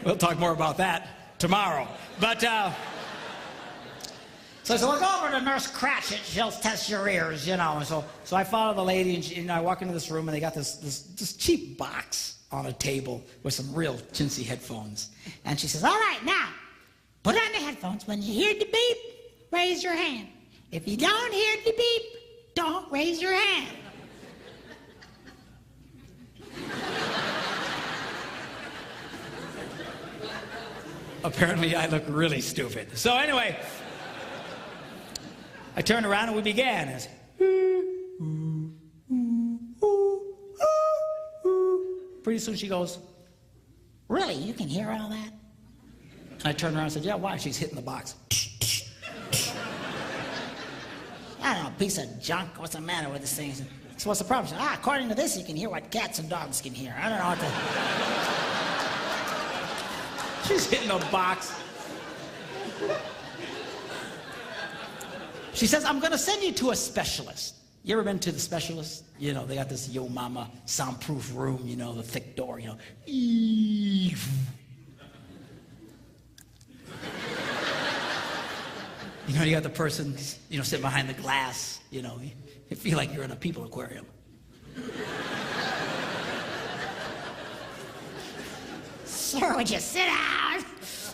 We'll talk more about that tomorrow. But, so I said, well, go over to Nurse Cratchit. She'll test your ears, you know. And so I follow the lady, and I walk into this room, and they got this cheap box on a table with some real chintzy headphones. And she says, all right, now, put on the headphones. When you hear the beep, raise your hand. If you don't hear the beep, don't raise your hand. Apparently, I look really stupid. So anyway, I turned around and we began. As pretty soon she goes, really, you can hear all that? And I turned around and said, yeah, why? She's hitting the box. I don't know, piece of junk. What's the matter with this thing? So what's the problem? She said, according to this, you can hear what cats and dogs can hear. I don't know what to... She's hitting the box. She says, I'm going to send you to a specialist. You ever been to the specialist? You know, they got this Yo Mama soundproof room, you know, the thick door, you know. You know, you got the person, you know, sitting behind the glass, you know. You feel like you're in a people aquarium. Sir, would you sit down?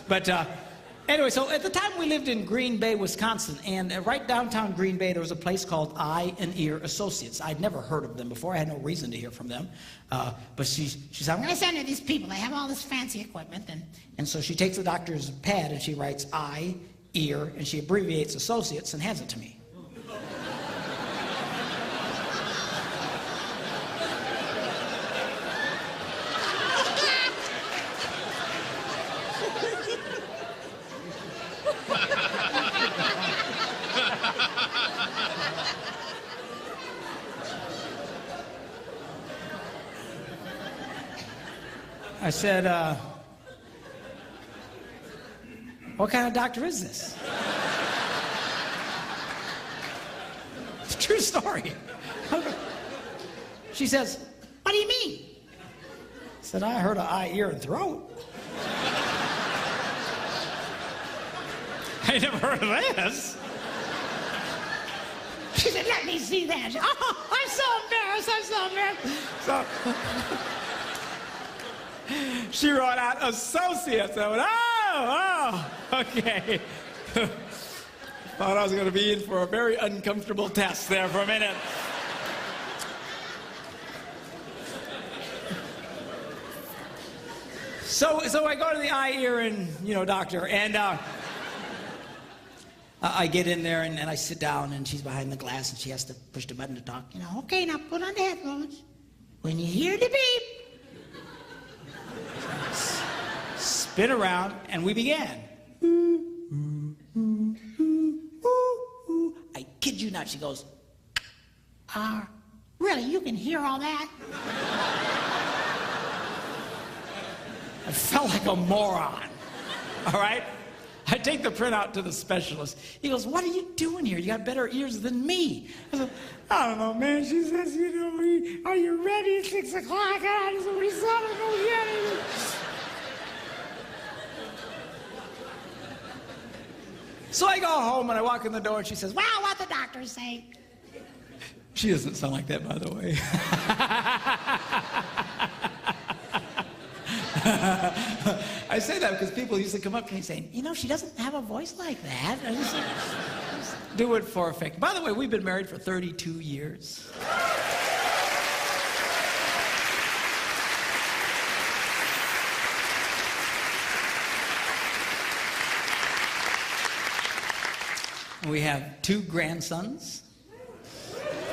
But anyway, so at the time we lived in Green Bay, Wisconsin, and right downtown Green Bay, there was a place called Eye and Ear Associates. I'd never heard of them before. I had no reason to hear from them. But she said, I'm going to send you these people. They have all this fancy equipment. And so she takes the doctor's pad and she writes eye, ear, and she abbreviates associates and hands it to me. I said, what kind of doctor is this? It's a true story. She says, what do you mean? I said, I heard of eye, ear, and throat. I never heard of this. She said, let me see that. Oh, I'm so embarrassed. So she wrote out associates. I went, oh, okay. Thought I was going to be in for a very uncomfortable test there for a minute. So I go to the eye, ear, and, you know, doctor, and I get in there and I sit down, and she's behind the glass, and she has to push the button to talk. You know, okay, now put on the headphones. When you hear the beep, spin around, and we began. I kid you not, she goes, really, you can hear all that? I felt like a moron, all right? I take the printout to the specialist. He goes, what are you doing here? You got better ears than me. I said, I don't know, man. She says, you know, are you ready at 6 o'clock? I just already saw it. Go get it. So I go home and I walk in the door and she says, well, what the doctors say. She doesn't sound like that, by the way. I say that because people used to come up to me saying, you know, she doesn't have a voice like that. I just do it for effect. By the way, we've been married for 32 years. We have 2 grandsons.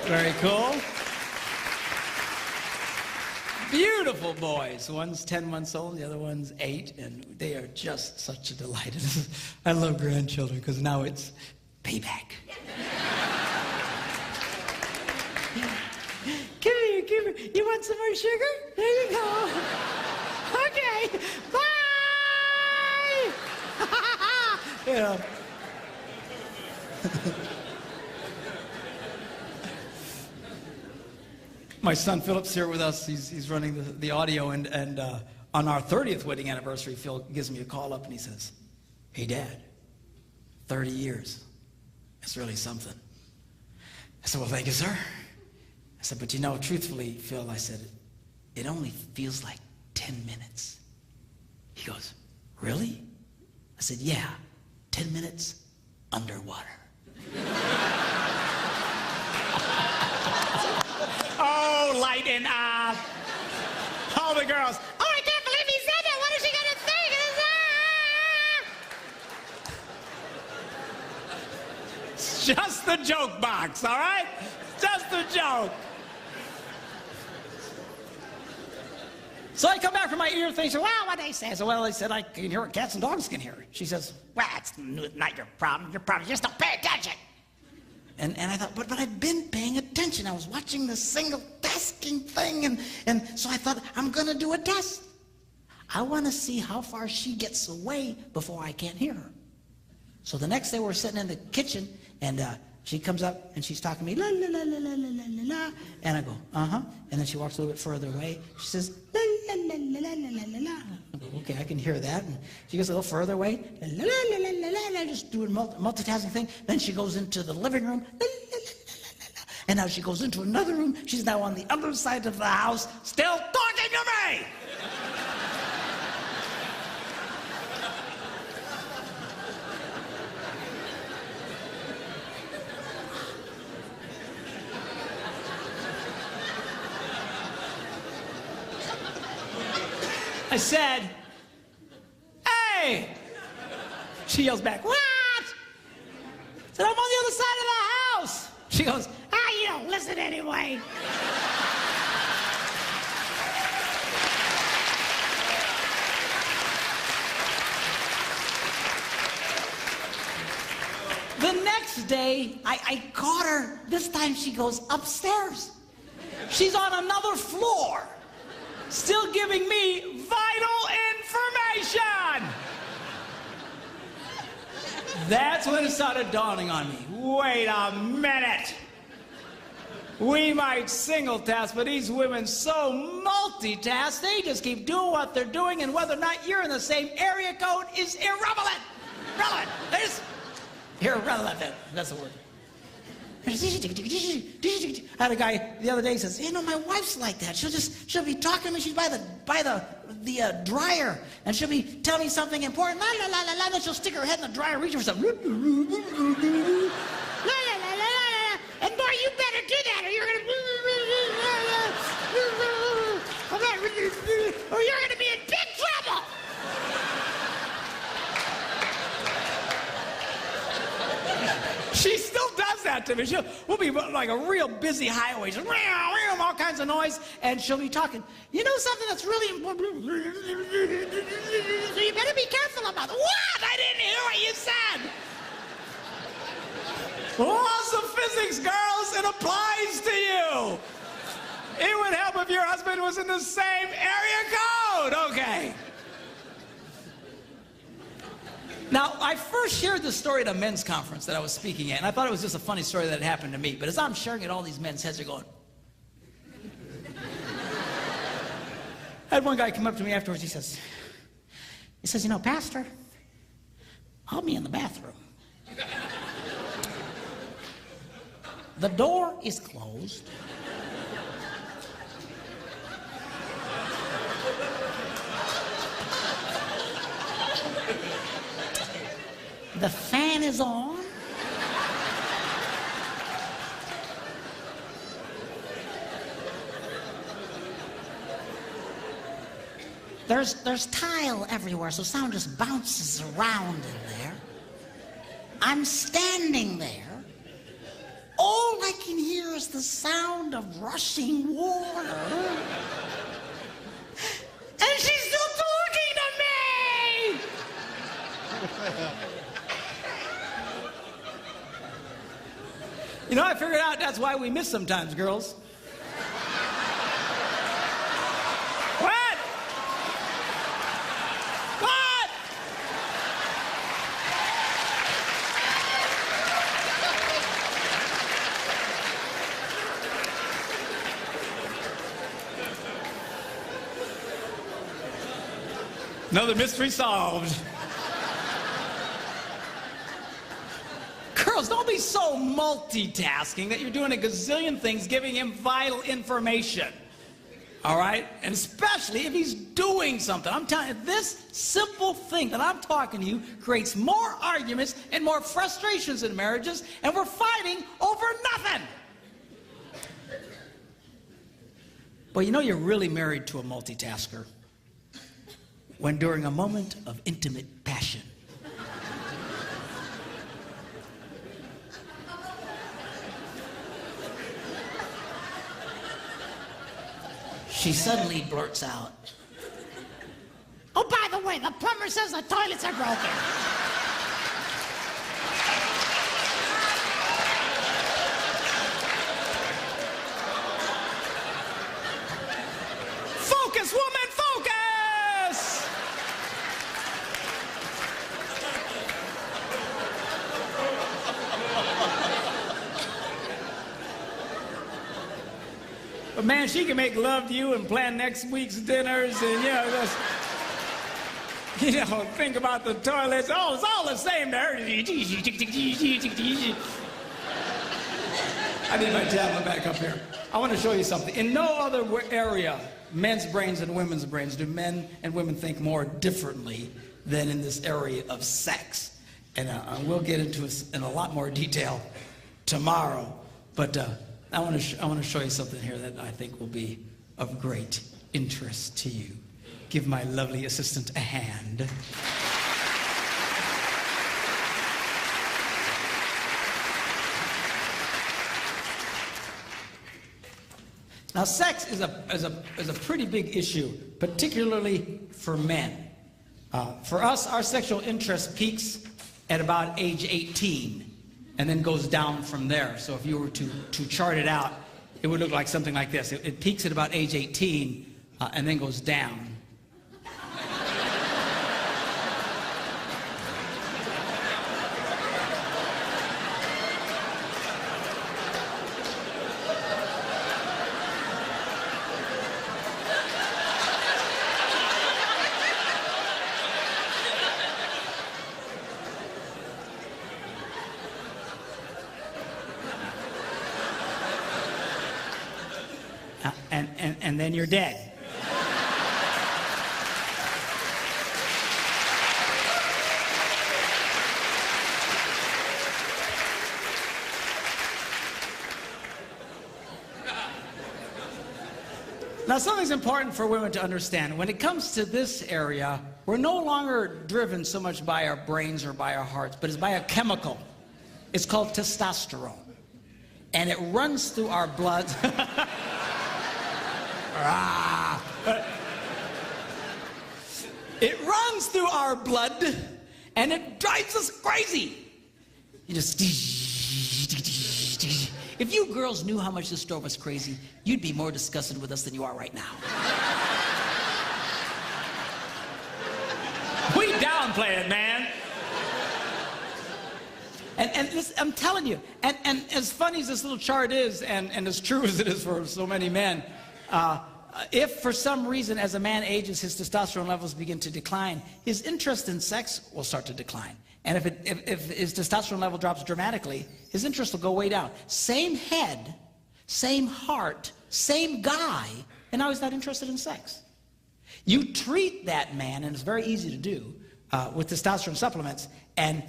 Very cool. Beautiful boys. One's 10 months old, the other one's 8, and they are just such a delight. I love grandchildren because now it's payback. Come here. You want some more sugar? There you go. Okay. Bye. You know. My son Philip's here with us. He's running the audio, and on our 30th wedding anniversary, Phil gives me a call up and he says, "Hey, Dad, 30 years. It's really something." I said, "Well, thank you, sir." I said, "But you know, truthfully, Phil," I said, "it only feels like 10 minutes. He goes, "Really?" I said, "Yeah, 10 minutes underwater." Oh, lighten up. All the girls, "Oh, I can't believe he said that. What is she going to think?" It's just the joke box, all right? Just a joke. So I come back from my ear thing. So, "Well, what they say?" I said, "Well, they said I can hear what cats and dogs can hear." She says, "Well, it's not your problem. Your problem is just don't pay attention." And I thought, but I've been paying attention. I was watching this single tasking thing, and so I thought, I'm going to do a test. I want to see how far she gets away before I can't hear her. So the next day we're sitting in the kitchen, and she comes up, and she's talking to me, la, la, la, la, la, la, la, la, and I go, uh-huh. And then she walks a little bit further away. She says, la, la, la, la, la, la, la, la. I go, okay, I can hear that. And she goes a little further away, la, la, la, la, la, la, la, just doing multitasking thing. Then she goes into the living room, la, la, la, la, la, la. And now she goes into another room. She's now on the other side of the house, still talking to me. I said, "Hey!" She yells back, "What?" I said, "I'm on the other side of the house." She goes, "You don't listen anyway." The next day, I caught her. This time she goes upstairs. She's on another floor, still giving me vital information. That's when it started dawning on me. Wait a minute. We might single task, but these women so multitask, they just keep doing what they're doing, and whether or not you're in the same area code is irrelevant. Irrelevant. Irrelevant. That's the word. I had a guy the other day says, "You know, my wife's like that. She'll be talking to me. She's by the dryer, and she'll be telling me something important. La la la la la. Then she'll stick her head in the dryer, reach for something. La la la la la la. And boy, you better do that, or you're gonna be in big trouble." She still does that to me. We'll be like a real busy highway, just all kinds of noise, and she'll be talking. "You know something that's really important? So you better be careful about it." What? I didn't hear what you said. Laws of physics, girls, it applies to you. It would help if your husband was in the same area code. Okay. Now, I first shared this story at a men's conference that I was speaking at, and I thought it was just a funny story that had happened to me. But as I'm sharing it, all these men's heads are going. I had one guy come up to me afterwards. He says, "You know, Pastor, I'll be in the bathroom. The door is closed. The fan is on. There's tile everywhere, so sound just bounces around in there. I'm standing there. All I can hear is the sound of rushing water. know, I figured out that's why we miss sometimes, girls. What? What? Another mystery solved. Girls, don't be so multitasking that you're doing a gazillion things giving him vital information. All right? And especially if he's doing something. I'm telling you, this simple thing that I'm talking to you creates more arguments and more frustrations in marriages, and we're fighting over nothing. Well, you know you're really married to a multitasker when during a moment of intimate passion, she suddenly blurts out, "Oh, by the way, the plumber says the toilets are broken." Focus, woman, focus! But man, she can make love to you and plan next week's dinners and, think about the toilets. Oh, it's all the same to her. I need my tablet back up here. I want to show you something. In no other area, men's brains and women's brains, do men and women think more differently than in this area of sex. And we'll get into it in a lot more detail tomorrow. But I want to show you something here that I think will be of great interest to you. Give my lovely assistant a hand. Now, sex is a pretty big issue, particularly for men. For us, our sexual interest peaks at about age 18 and then goes down from there. So if you were to chart it out, it would look like something like this. It peaks at about age 18 and then goes down. And then you're dead. Now, something's important for women to understand. When it comes to this area, we're no longer driven so much by our brains or by our hearts, but it's by a chemical. It's called testosterone. And it runs through our blood. It runs through our blood, and it drives us crazy. You just... If you girls knew how much this drove us crazy, you'd be more disgusted with us than you are right now. We downplay it, man. And this, I'm telling you, and as funny as this little chart is, and as true as it is for so many men, if for some reason as a man ages, his testosterone levels begin to decline, his interest in sex will start to decline. And if his testosterone level drops dramatically, his interest will go way down. Same head, same heart, same guy, and now he's not interested in sex. You treat that man, and it's very easy to do, with testosterone supplements, and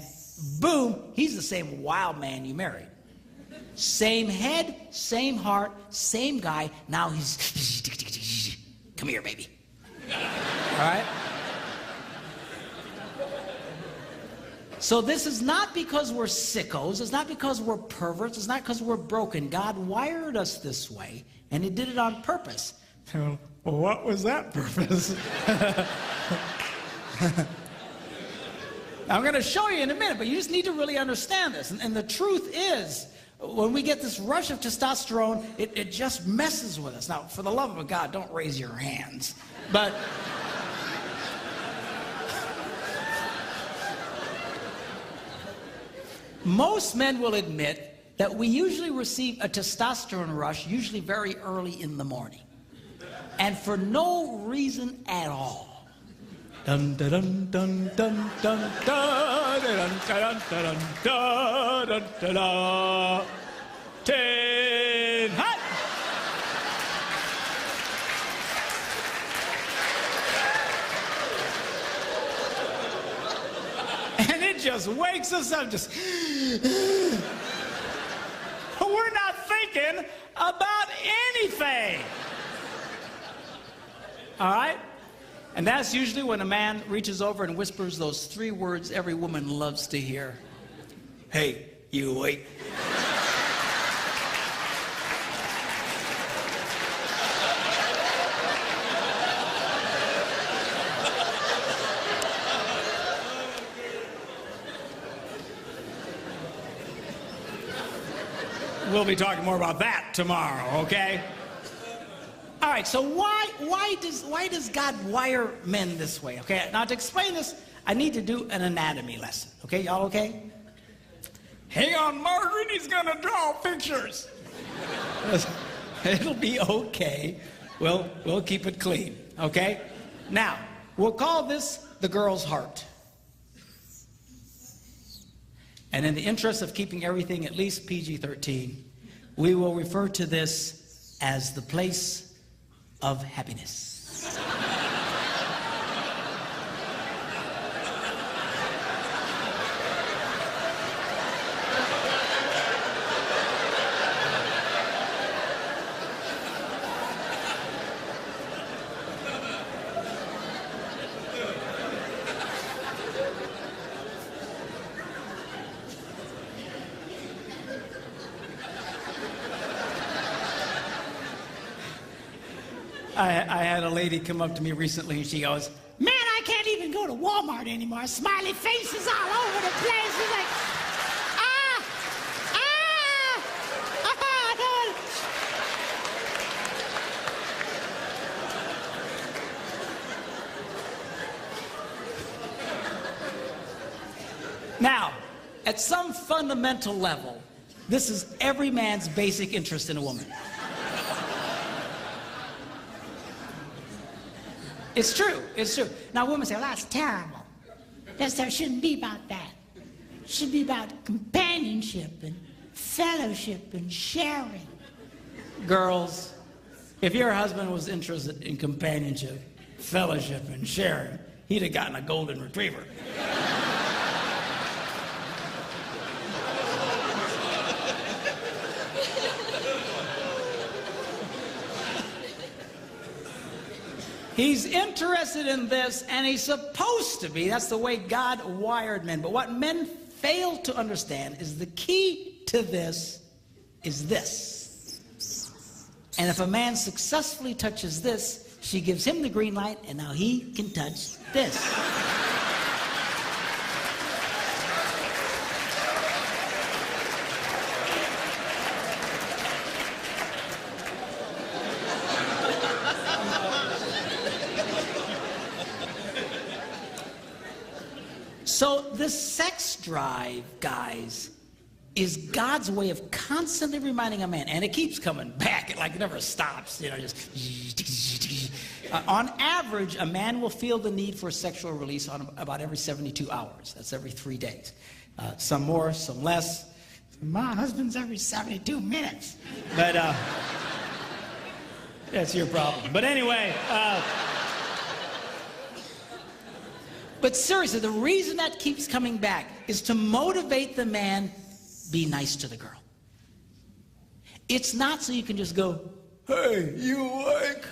boom, he's the same wild man you married. Same head, same heart, same guy. Now he's, come here, baby. All right? So this is not because we're sickos. It's not because we're perverts. It's not because we're broken. God wired us this way, and he did it on purpose. Well, what was that purpose? I'm going to show you in a minute, but you just need to really understand this. And the truth is, when we get this rush of testosterone, it just messes with us. Now, for the love of God, don't raise your hands. But most men will admit that we usually receive a testosterone rush, usually very early in the morning, and for no reason at all. Dun dun dun dun dun dun dun dun dun dun dun dun dun. 10 hot. And it just wakes us up. Just we're not thinking about anything. All right? And that's usually when a man reaches over and whispers those 3 words every woman loves to hear. Hey, you awake? We'll be talking more about that tomorrow, okay? All right, so why does God wire men this way? Okay, now to explain this, I need to do an anatomy lesson. Okay, y'all okay? Hang on, Margaret, he's gonna draw pictures. It'll be okay. We'll keep it clean, okay? Now, we'll call this the girl's heart. And in the interest of keeping everything at least PG-13, we will refer to this as the place of happiness. I had a lady come up to me recently and she goes, "Man, I can't even go to Walmart anymore. Smiley faces all over the place." She's like, Now, at some fundamental level, this is every man's basic interest in a woman. It's true, it's true. Now women say, well, that's terrible. That shouldn't be about that. It should be about companionship and fellowship and sharing. Girls, if your husband was interested in companionship, fellowship, and sharing, he'd have gotten a golden retriever. He's interested in this, and he's supposed to be. That's the way God wired men. But what men fail to understand is the key to this is this. And if a man successfully touches this, she gives him the green light, and now he can touch this. So this sex drive, guys, is God's way of constantly reminding a man, and it keeps coming back. It never stops, just. On average, a man will feel the need for sexual release on about every 72 hours. That's every 3 days. Some more, some less. My husband's every 72 minutes. But that's your problem. But anyway. But seriously, the reason that keeps coming back is to motivate the man, be nice to the girl. It's not so you can just go, hey, you awake?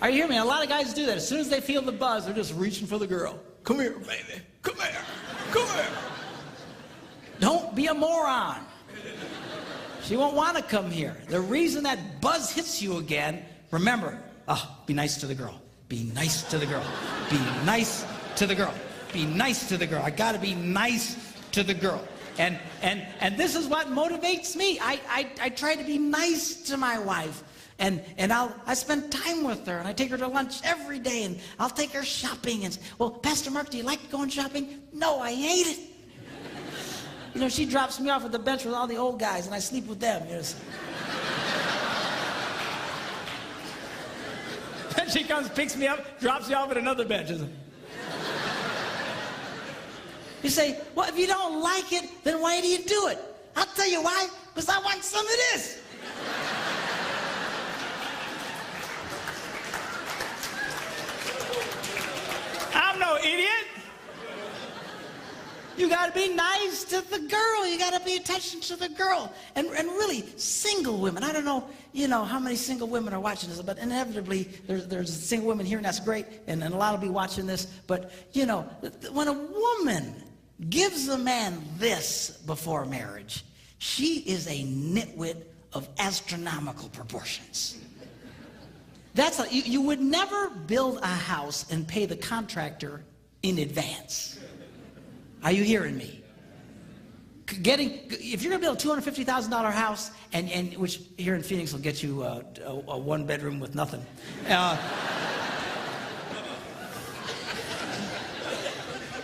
Are you hearing me? A lot of guys do that. As soon as they feel the buzz, they're just reaching for the girl. Come here, baby. Come here. Come here. Don't be a moron. She won't want to come here. The reason that buzz hits you again, remember, be nice to the girl. Be nice to the girl. Be nice to the girl. Be nice to the girl. I gotta be nice to the girl. And this is what motivates me. I try to be nice to my wife. And I spend time with her, and I take her to lunch every day, and I'll take her shopping. And well, Pastor Mark, do you like going shopping? No, I hate it. You know, she drops me off at the bench with all the old guys, and I sleep with them. You know. Then she comes, picks me up, drops me off at another bench. You say, well, if you don't like it, then why do you do it? I'll tell you why. Because I want some of this. I'm no idiot. You gotta be nice to the girl. You gotta pay attention to the girl. And really, single women, I don't know, you know, how many single women are watching this, but inevitably, there's single women here, and that's great, and a lot will be watching this. But, you know, when a woman gives a man this before marriage, she is a nitwit of astronomical proportions. You would never build a house and pay the contractor in advance. Are you hearing me? If you're going to build a $250,000 house, and which here in Phoenix will get you a one bedroom with nothing.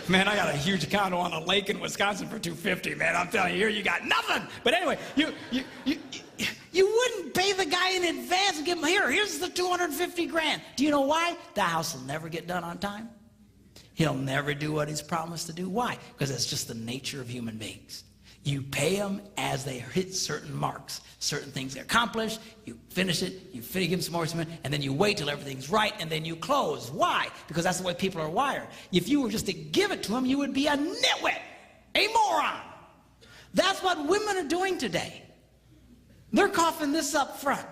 Man, I got a huge condo on a lake in Wisconsin for $250,000, man. I'm telling you, here you got nothing. But anyway, you wouldn't pay the guy in advance and give him, here's the $250,000. Do you know why? The house will never get done on time. He'll never do what he's promised to do. Why? Because it's just the nature of human beings. You pay them as they hit certain marks, certain things they accomplish, you finish it, you give them some more, and then you wait till everything's right, and then you close. Why? Because that's the way people are wired. If you were just to give it to them, you would be a nitwit, a moron. That's what women are doing today. They're coughing this up front,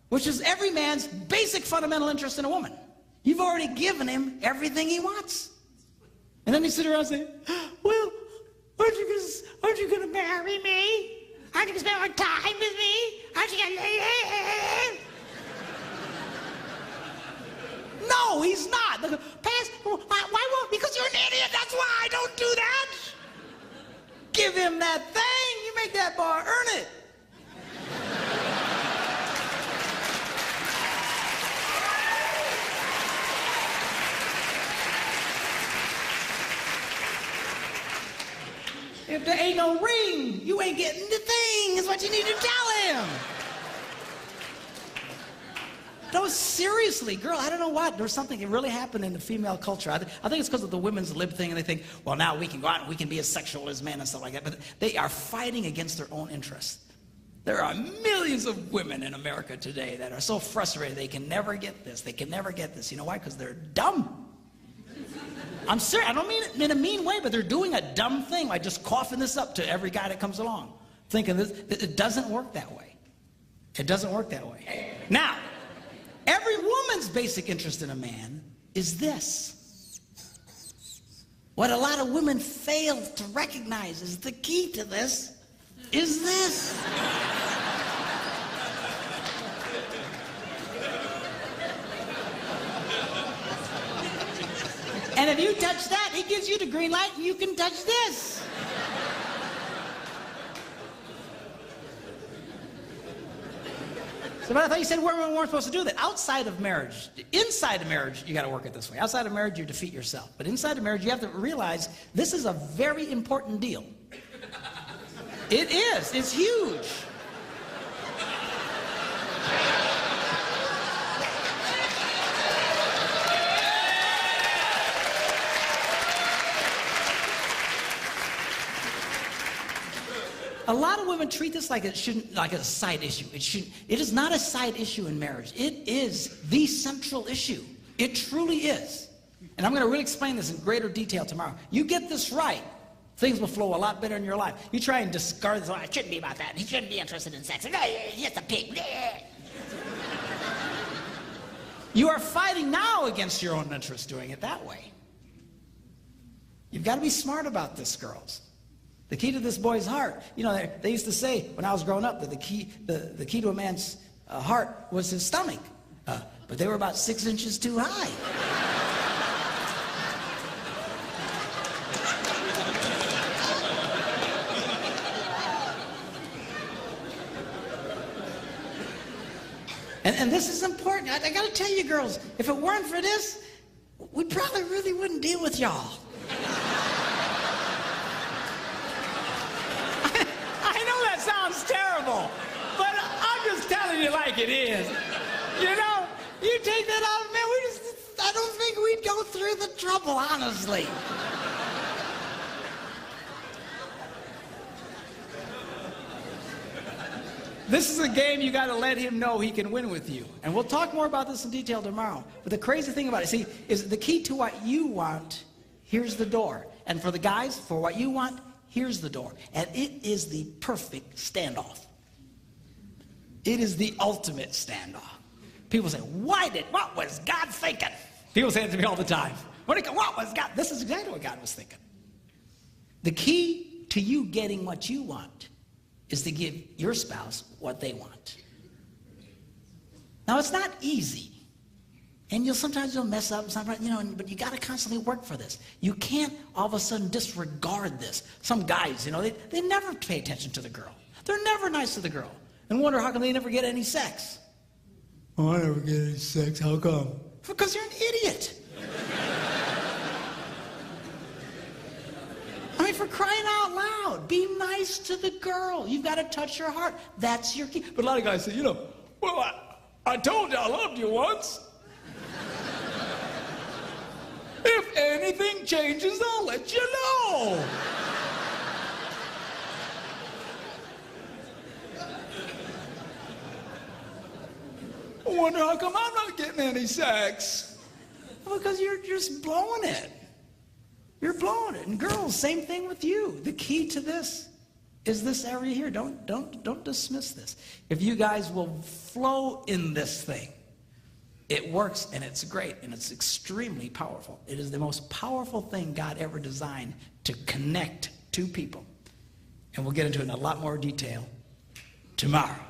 which is every man's basic fundamental interest in a woman. You've already given him everything he wants. And then you sit around and say, well, aren't you going to marry me? Aren't you going to spend more time with me? Aren't you going to... No, he's not. Why won't? Because you're an idiot. That's why. Don't do that. Give him that thing. You make that boy earn it. If there ain't no ring, you ain't getting the thing, is what you need to tell him. No, seriously, girl, I don't know what. There's something that really happened in the female culture. I think it's because of the women's lib thing, and they think, well, now we can go out and we can be as sexual as men and stuff like that. But they are fighting against their own interests. There are millions of women in America today that are so frustrated they can never get this. They can never get this. You know why? Because they're dumb. I'm serious. I don't mean it in a mean way, but they're doing a dumb thing, like just coughing this up to every guy that comes along, thinking this. It doesn't work that way. It doesn't work that way. Now, every woman's basic interest in a man is this. What a lot of women fail to recognize is the key to this is this. And if you touch that, he gives you the green light, and you can touch this. So, but I thought you said women weren't supposed to do that. Outside of marriage, inside of marriage, you got to work it this way. Outside of marriage, you defeat yourself. But inside of marriage, you have to realize this is a very important deal. It is. It's huge. A lot of women treat this like like a side issue. It is not a side issue in marriage. It is the central issue. It truly is. And I'm going to really explain this in greater detail tomorrow. You get this right, things will flow a lot better in your life. You try and discard this, it shouldn't be about that. He shouldn't be interested in sex. He's just a pig. You are fighting now against your own interest doing it that way. You've got to be smart about this, girls. The key to this boy's heart, you know, they used to say when I was growing up that the key to a man's heart was his stomach, but they were about 6 inches too high. And this is important. I got to tell you, girls, if it weren't for this, we probably really wouldn't deal with y'all. I know that sounds terrible, but I'm just telling you like it is. You know, you take that off, man, I don't think we'd go through the trouble, honestly. This is a game you got to let him know he can win with you. And we'll talk more about this in detail tomorrow. But the crazy thing about it, see, is the key to what you want, here's the door. And for the guys, for what you want, here's the door. And it is the perfect standoff. It is the ultimate standoff. People say, what was God thinking? People say it to me all the time. What was God? This is exactly what God was thinking. The key to you getting what you want is to give your spouse what they want. Now, it's not easy. And sometimes you'll mess up, but you got to constantly work for this. You can't all of a sudden disregard this. Some guys, they never pay attention to the girl. They're never nice to the girl. And wonder how come they never get any sex. Oh, I never get any sex. How come? Because you're an idiot. I mean, for crying out loud, be nice to the girl. You've got to touch her heart. That's your key. But a lot of guys say, well, I told you I loved you once. If anything changes, I'll let you know. I wonder how come I'm not getting any sex. Well, because you're just blowing it. You're blowing it. And girls, same thing with you. The key to this is this area here. Don't dismiss this. If you guys will flow in this thing, it works and it's great and it's extremely powerful. It is the most powerful thing God ever designed to connect two people. And we'll get into it in a lot more detail tomorrow.